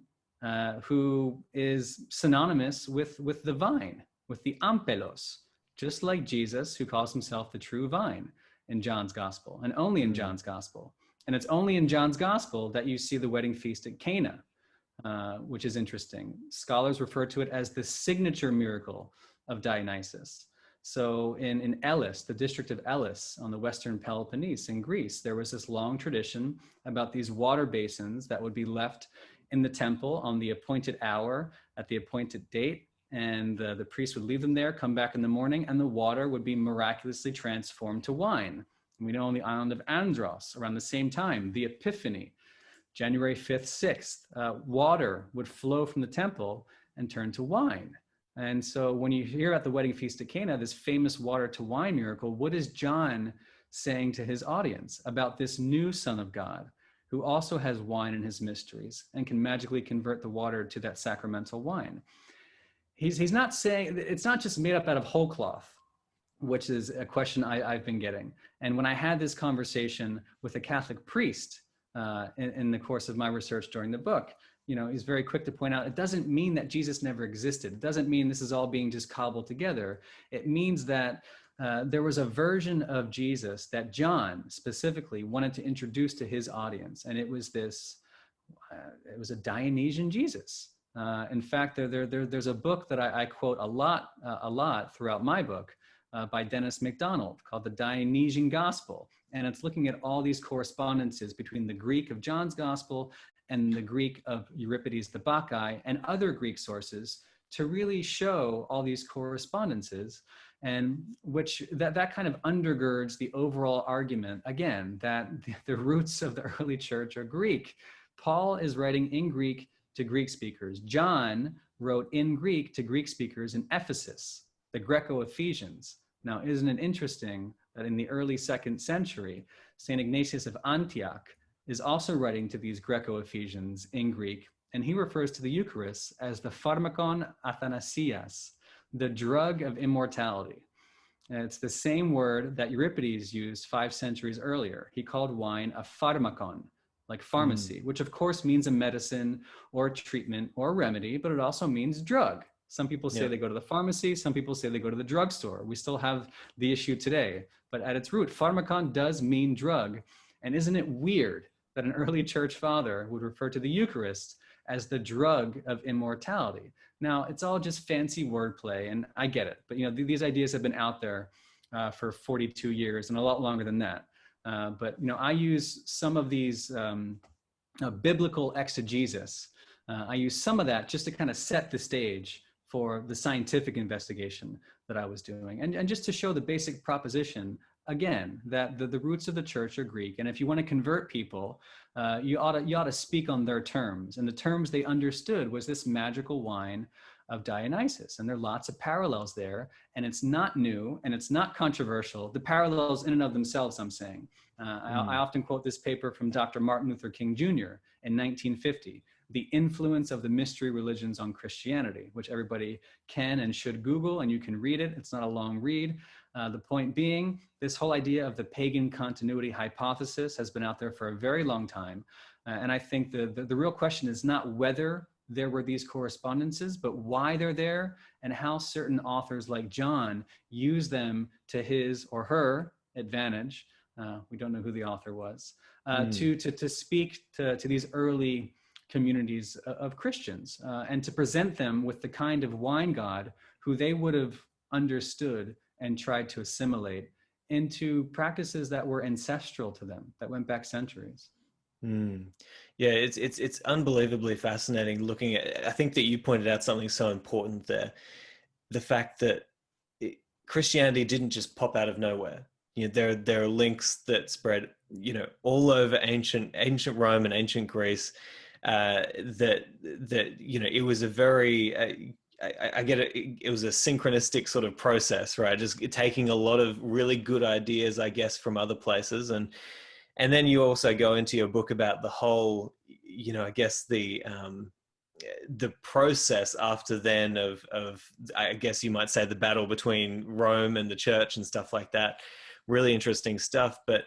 who is synonymous with the vine, with the ampelos, just like Jesus, who calls himself the true vine in John's gospel, and only in John's gospel. And it's only in John's gospel that you see the wedding feast at Cana, which is interesting. Scholars refer to it as the signature miracle of Dionysus. So in Elis, the district of Elis on the Western Peloponnese in Greece, there was this long tradition about these water basins that would be left in the temple on the appointed hour at the appointed date. And the priest would leave them there, come back in the morning, and the water would be miraculously transformed to wine. And we know on the island of Andros, around the same time, the Epiphany, January 5th, 6th, water would flow from the temple and turn to wine. And so when you hear at the wedding feast at Cana, this famous water to wine miracle, what is John saying to his audience about this new Son of God, who also has wine in his mysteries and can magically convert the water to that sacramental wine? He's not saying, it's not just made up out of whole cloth, which is a question I've been getting. And when I had this conversation with a Catholic priest in the course of my research during the book, he's very quick to point out, it doesn't mean that Jesus never existed. It doesn't mean this is all being just cobbled together. It means that there was a version of Jesus that John specifically wanted to introduce to his audience. And it was it was a Dionysian Jesus. In fact, there's a book that I quote a lot throughout my book by Dennis MacDonald called The Dionysian Gospel. And it's looking at all these correspondences between the Greek of John's Gospel and the Greek of Euripides the Bacchae and other Greek sources to really show all these correspondences, and which that kind of undergirds the overall argument, again, that the roots of the early church are Greek. Paul is writing in Greek to Greek speakers. John wrote in Greek to Greek speakers in Ephesus, the Greco-Ephesians. Now, isn't it interesting that in the early 2nd century, St. Ignatius of Antioch is also writing to these Greco-Ephesians in Greek, and he refers to the Eucharist as the pharmakon athanasias, the drug of immortality. And it's the same word that Euripides used 5 centuries earlier. He called wine a pharmakon, like pharmacy, which of course means a medicine or a treatment or a remedy, but it also means drug. Some people say they go to the pharmacy, some people say they go to the drugstore. We still have the issue today, but at its root, pharmakon does mean drug. And isn't it weird that an early church father would refer to the Eucharist as the drug of immortality? Now, it's all just fancy wordplay, and I get it, but these ideas have been out there for 42 years and a lot longer than that. But I use some of these biblical exegesis. I use some of that just to kind of set the stage for the scientific investigation that I was doing, and just to show the basic proposition, again, that the roots of the church are Greek, and if you want to convert people, you ought to speak on their terms, and the terms they understood was this magical wine of Dionysus. And there are lots of parallels there, and it's not new and it's not controversial. The parallels in and of themselves, I'm saying. I often quote this paper from Dr. Martin Luther King Jr. in 1950, The Influence of the Mystery Religions on Christianity, which everybody can and should Google, and you can read it. It's not a long read. The point being, this whole idea of the pagan continuity hypothesis has been out there for a very long time. And I think the real question is not whether there were these correspondences, but why they're there and how certain authors like John use them to his or her advantage. We don't know who the author was, to speak to these early communities of Christians and to present them with the kind of wine god who they would have understood and tried to assimilate into practices that were ancestral to them, that went back centuries. Yeah, it's unbelievably fascinating looking at. I think that you pointed out something so important there, the fact that Christianity didn't just pop out of nowhere. You know, there are links that spread, you know, all over ancient Rome and ancient Greece. That you know, it was a very I get it. It was a synchronistic sort of process, right? Just taking a lot of really good ideas, I guess, from other places, and then you also go into your book about the whole, you know, I guess the process after then of I guess you might say the battle between Rome and the church and stuff like that. Really interesting stuff. But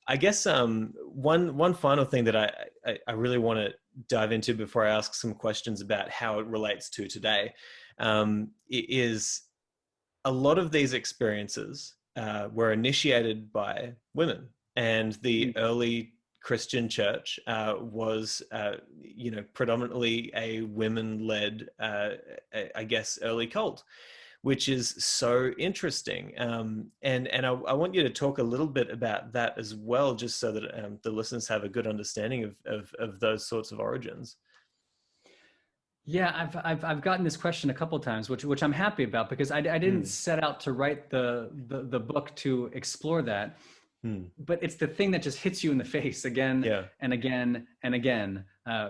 I guess one final thing that I really want to dive into before I ask some questions about how it relates to today is a lot of these experiences were initiated by women, and the early Christian church was, you know, predominantly a women-led, I guess, early cult, which is so interesting. And I want you to talk a little bit about that as well, just so that the listeners have a good understanding of those sorts of origins. Yeah, I've gotten this question a couple of times, which I'm happy about, because I didn't set out to write the book to explore that. But it's the thing that just hits you in the face again and again and again,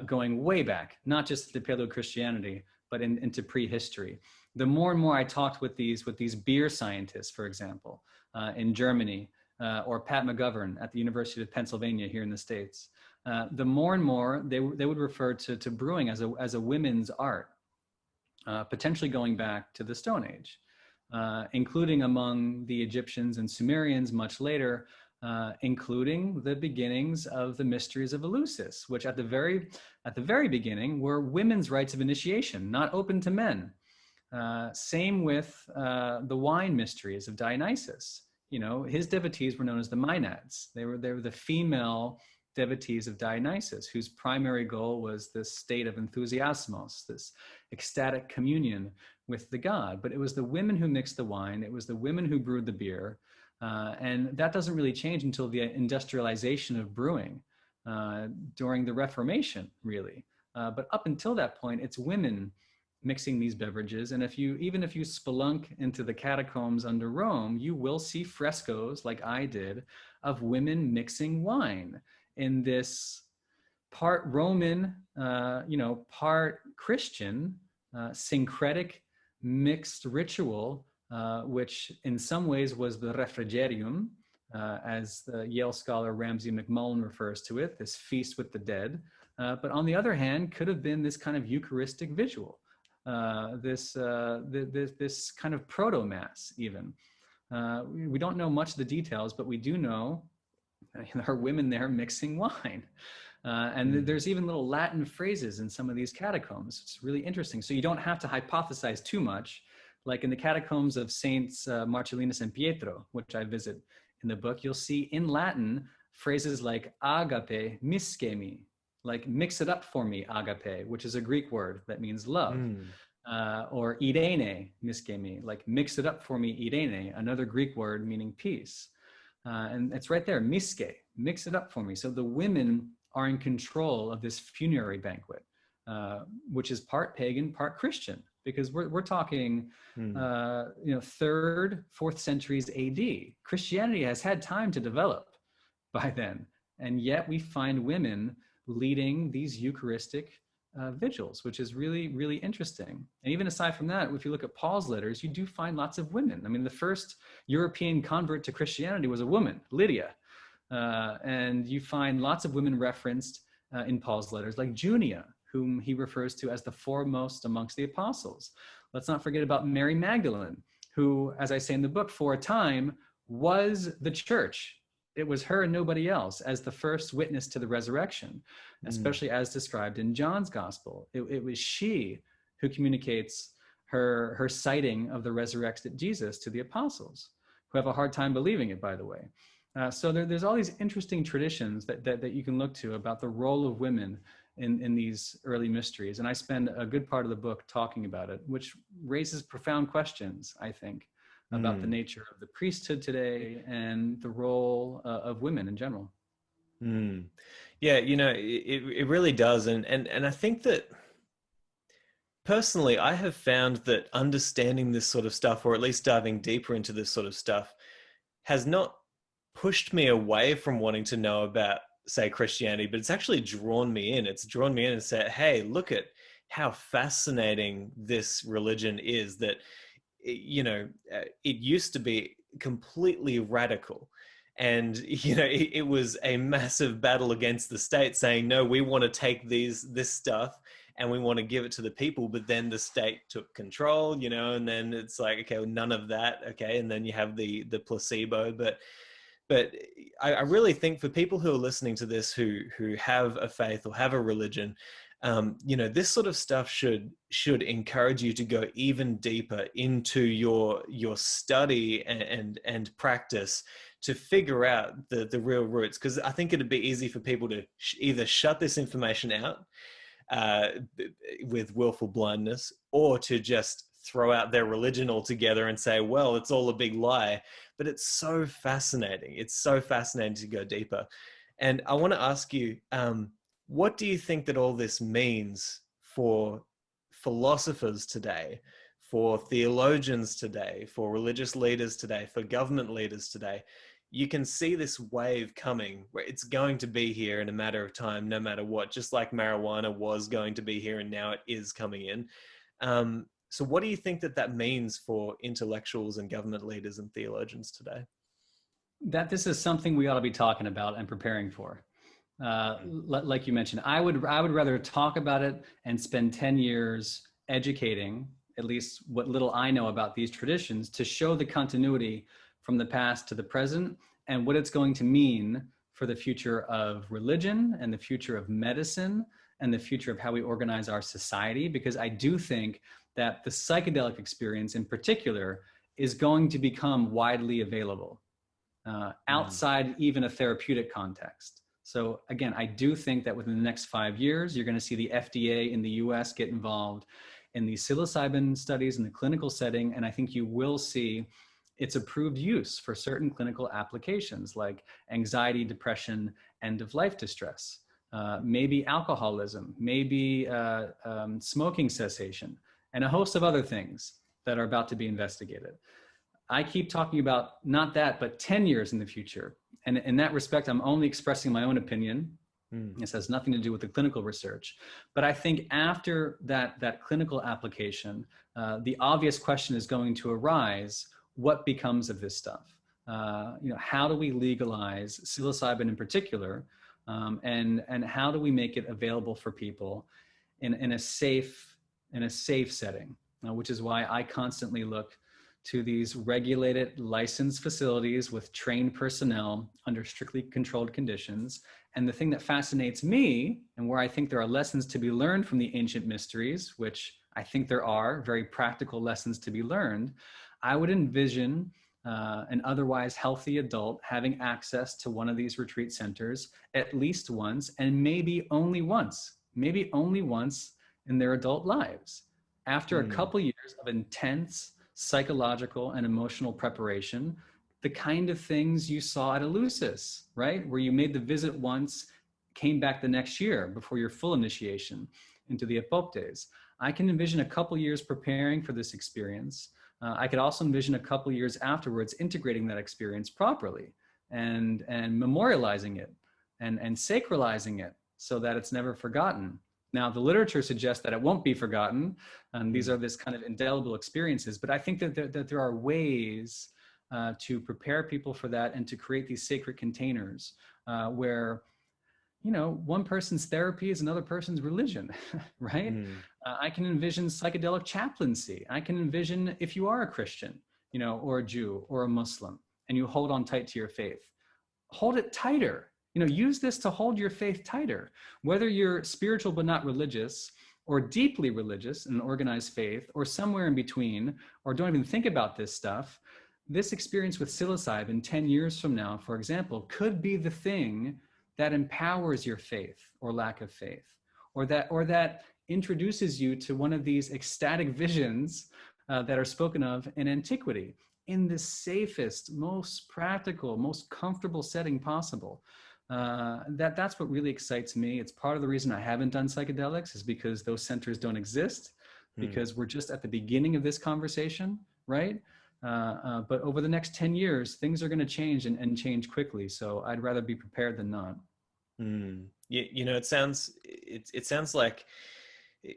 going way back, not just to Paleo-Christianity, but into prehistory. The more and more I talked with these beer scientists, for example, in Germany, or Pat McGovern at the University of Pennsylvania here in the States, the more and more they would refer to brewing as a women's art, potentially going back to the Stone Age, including among the Egyptians and Sumerians much later, including the beginnings of the mysteries of Eleusis, which at the very beginning were women's rites of initiation, not open to men. Same with the wine mysteries of Dionysus. You know, his devotees were known as the Maenads. They were the female devotees of Dionysus, whose primary goal was this state of enthusiasmos, this ecstatic communion with the god. But it was the women who mixed the wine. It was the women who brewed the beer. And that doesn't really change until the industrialization of brewing during the Reformation, really. But up until that point, it's women mixing these beverages. And even if you spelunk into the catacombs under Rome, you will see frescoes, like I did, of women mixing wine in this part Roman, part Christian, syncretic mixed ritual, which in some ways was the refrigerium, as the Yale scholar Ramsay McMullen refers to it, this feast with the dead. But on the other hand, could have been this kind of Eucharistic visual, this kind of proto-mass even. We don't know much of the details, but we do know there are women there mixing wine. And there's even little Latin phrases in some of these catacombs. It's really interesting. So you don't have to hypothesize too much. Like in the catacombs of Saints Marcellinus and Pietro, which I visit in the book, you'll see in Latin phrases like agape miscemi, like mix it up for me, agape, which is a Greek word that means love. Or irene miscemi, like mix it up for me, irene, another Greek word meaning peace. And it's right there, miske, mix it up for me. So the women are in control of this funerary banquet, which is part pagan, part Christian, because we're talking, 3rd, 4th centuries AD. Christianity has had time to develop by then, and yet we find women leading these Eucharistic vigils, which is really, really interesting. And even aside from that, if you look at Paul's letters, you do find lots of women. I mean, the first European convert to Christianity was a woman, Lydia. And you find lots of women referenced in Paul's letters, like Junia, whom he refers to as the foremost amongst the apostles. Let's not forget about Mary Magdalene, who, as I say in the book, for a time was the church. It was her and nobody else as the first witness to the resurrection, especially as described in John's gospel. It was she who communicates her sighting of the resurrected Jesus to the apostles, who have a hard time believing it, by the way. So there's all these interesting traditions that you can look to about the role of women in these early mysteries. And I spend a good part of the book talking about it, which raises profound questions, I think, about the nature of the priesthood today and the role of women in general. Yeah, it really does. And I think that personally, I have found that understanding this sort of stuff, or at least diving deeper into this sort of stuff, has not pushed me away from wanting to know about, say, Christianity, but it's actually drawn me in. It's drawn me in and said, hey, look at how fascinating this religion is, that it used to be completely radical. And, it was a massive battle against the state saying, no, we want to take this stuff and we want to give it to the people. But then the state took control, and then it's like, okay, well, none of that. Okay. And then you have the placebo. But I really think for people who are listening to this, who have a faith or have a religion, this sort of stuff should encourage you to go even deeper into your study and practice to figure out the real roots. Because I think it'd be easy for people to either shut this information out with willful blindness, or to just throw out their religion altogether and say, well, it's all a big lie. But it's so fascinating. It's so fascinating to go deeper. And I want to ask you, what do you think that all this means for philosophers today, for theologians today, for religious leaders today, for government leaders today? You can see this wave coming where it's going to be here in a matter of time, no matter what, just like marijuana was going to be here and now it is coming in. So what do you think that means for intellectuals and government leaders and theologians today? That this is something we ought to be talking about and preparing for. Like you mentioned, I would rather talk about it and spend 10 years educating at least what little I know about these traditions, to show the continuity from the past to the present and what it's going to mean for the future of religion and the future of medicine and the future of how we organize our society. Because I do think that the psychedelic experience in particular is going to become widely available outside even a therapeutic context. So again, I do think that within the next 5 years, you're going to see the FDA in the US get involved in the psilocybin studies in the clinical setting. And I think you will see its approved use for certain clinical applications like anxiety, depression, end of life distress, maybe alcoholism, maybe smoking cessation, and a host of other things that are about to be investigated. I keep talking about not that, but 10 years in the future. And in that respect, I'm only expressing my own opinion. This has nothing to do with the clinical research. But I think after that clinical application, the obvious question is going to arise: what becomes of this stuff? How do we legalize psilocybin in particular? And how do we make it available for people in a safe setting? Which is why I constantly look to these regulated, licensed facilities with trained personnel under strictly controlled conditions. And the thing that fascinates me, and where I think there are lessons to be learned from the ancient mysteries, which I think there are very practical lessons to be learned, I would envision an otherwise healthy adult having access to one of these retreat centers at least once, and maybe only once in their adult lives. After a couple years of intense psychological and emotional preparation, the kind of things you saw at Eleusis, right? Where you made the visit once, came back the next year before your full initiation into the Epoptes. I can envision a couple years preparing for this experience. I could also envision a couple years afterwards integrating that experience properly and memorializing it and sacralizing it so that it's never forgotten. Now, the literature suggests that it won't be forgotten, and these are this kind of indelible experiences. But I think that there are ways to prepare people for that and to create these sacred containers where, you know, one person's therapy is another person's religion, right? I can envision psychedelic chaplaincy. I can envision if you are a Christian, you know, or a Jew or a Muslim, and you hold on tight to your faith, hold it tighter. You know, use this to hold your faith tighter. Whether you're spiritual but not religious, or deeply religious in an organized faith, or somewhere in between, or don't even think about this stuff, this experience with psilocybin 10 years from now, for example, could be the thing that empowers your faith or lack of faith, or that introduces you to one of these ecstatic visions that are spoken of in antiquity in the safest, most practical, most comfortable setting possible. That's what really excites me. It's part of the reason I haven't done psychedelics, is because those centers don't exist, because we're just at the beginning of this conversation, right? But over the next 10 years, things are going to change and change quickly. So I'd rather be prepared than not. You know, it sounds like,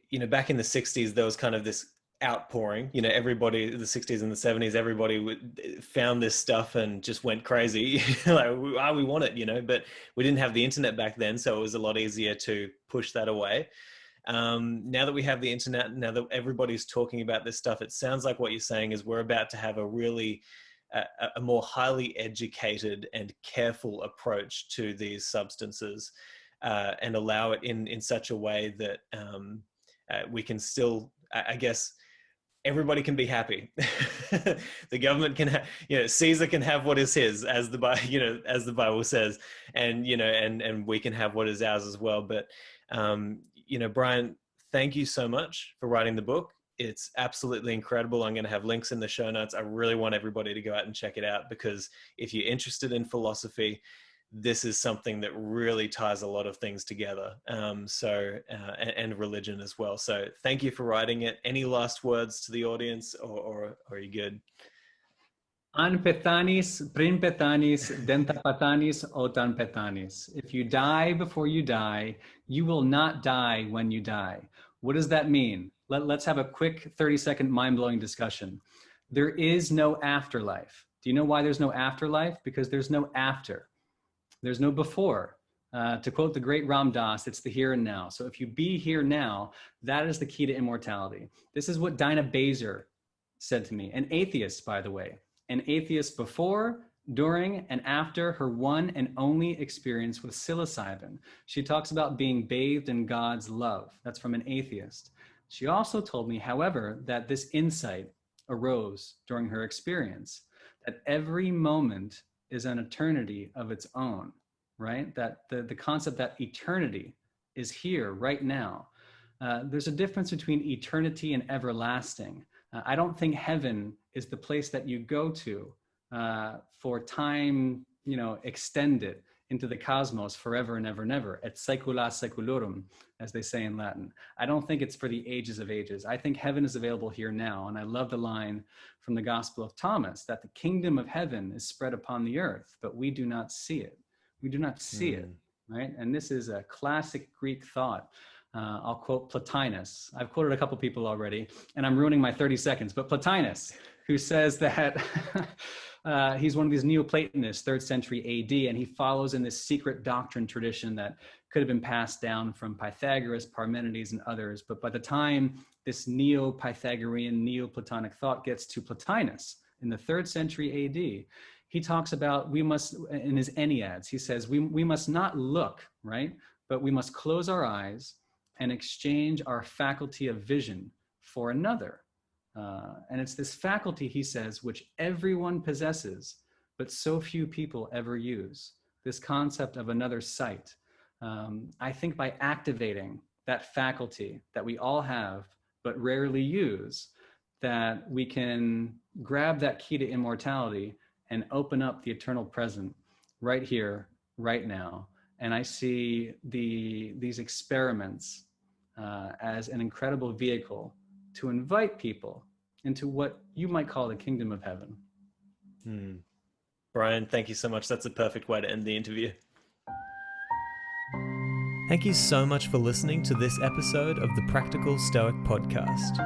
you know, back in the 60s, there was kind of this outpouring, you know, everybody, the 60s and the 70s, everybody found this stuff and just went crazy. Like, we want it, you know, but we didn't have the internet back then, so it was a lot easier to push that away. Now that we have the internet, now that everybody's talking about this stuff, it sounds like what you're saying is we're about to have a really a more highly educated and careful approach to these substances, and allow it in such a way that we can still, I guess, everybody can be happy. The government can, you know, Caesar can have what is his, as the Bible says, and, you know, and we can have what is ours as well. But, you know, Brian, thank you so much for writing the book. It's absolutely incredible. I'm going to have links in the show notes. I really want everybody to go out and check it out, because if you're interested in philosophy, this is something that really ties a lot of things together. And religion as well. So thank you for writing it. Any last words to the audience, or are you good? An petanis, prin petanis, denta petanis, otan petanis. If you die before you die, you will not die when you die. What does that mean? Let's have a quick 30-second mind-blowing discussion. There is no afterlife. Do you know why there's no afterlife? Because there's no after. There's no before. To quote the great Ram Dass, it's the here and now. So if you be here now, that is the key to immortality. This is what Dinah Baser said to me, an atheist, by the way, an atheist before, during, and after her one and only experience with psilocybin. She talks about being bathed in God's love. That's from an atheist. She also told me, however, that this insight arose during her experience, that every moment is an eternity of its own, right? That the concept that eternity is here right now. There's a difference between eternity and everlasting. I don't think heaven is the place that you go to for time, you know, extended into the cosmos forever and ever and ever, et saecula saeculorum, as they say in Latin. I don't think it's for the ages of ages. I think heaven is available here now. And I love the line from the Gospel of Thomas, that the kingdom of heaven is spread upon the earth, but we do not see it. We do not see it, right? And this is a classic Greek thought. I'll quote Plotinus. I've quoted a couple people already, and I'm ruining my 30 seconds, but Plotinus, who says that he's one of these Neoplatonists, 3rd century AD, and he follows in this secret doctrine tradition that could have been passed down from Pythagoras, Parmenides, and others. But by the time this Neo-Pythagorean, Neoplatonic thought gets to Plotinus in the 3rd century AD, he talks about we must, in his Enneads, he says, we must not look, right? But we must close our eyes and exchange our faculty of vision for another. And it's this faculty, he says, which everyone possesses, but so few people ever use. This concept of another sight. I think by activating that faculty that we all have, but rarely use, that we can grab that key to immortality and open up the eternal present right here, right now. And I see these experiments as an incredible vehicle to invite people into what you might call the kingdom of heaven. Brian, thank you so much. That's a perfect way to end the interview. Thank you so much for listening to this episode of the Practical Stoic Podcast.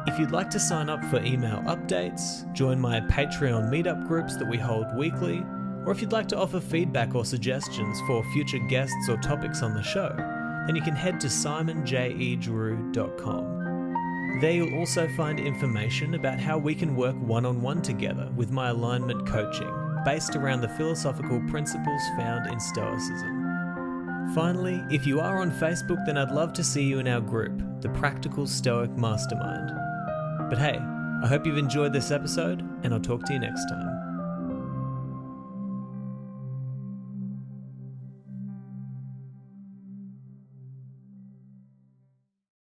If you'd like to sign up for email updates, join my Patreon meetup groups that we hold weekly, or if you'd like to offer feedback or suggestions for future guests or topics on the show, then you can head to simonjedrew.com. There you'll also find information about how we can work one-on-one together with my alignment coaching, based around the philosophical principles found in Stoicism. Finally, if you are on Facebook, then I'd love to see you in our group, the Practical Stoic Mastermind. But hey, I hope you've enjoyed this episode, and I'll talk to you next time.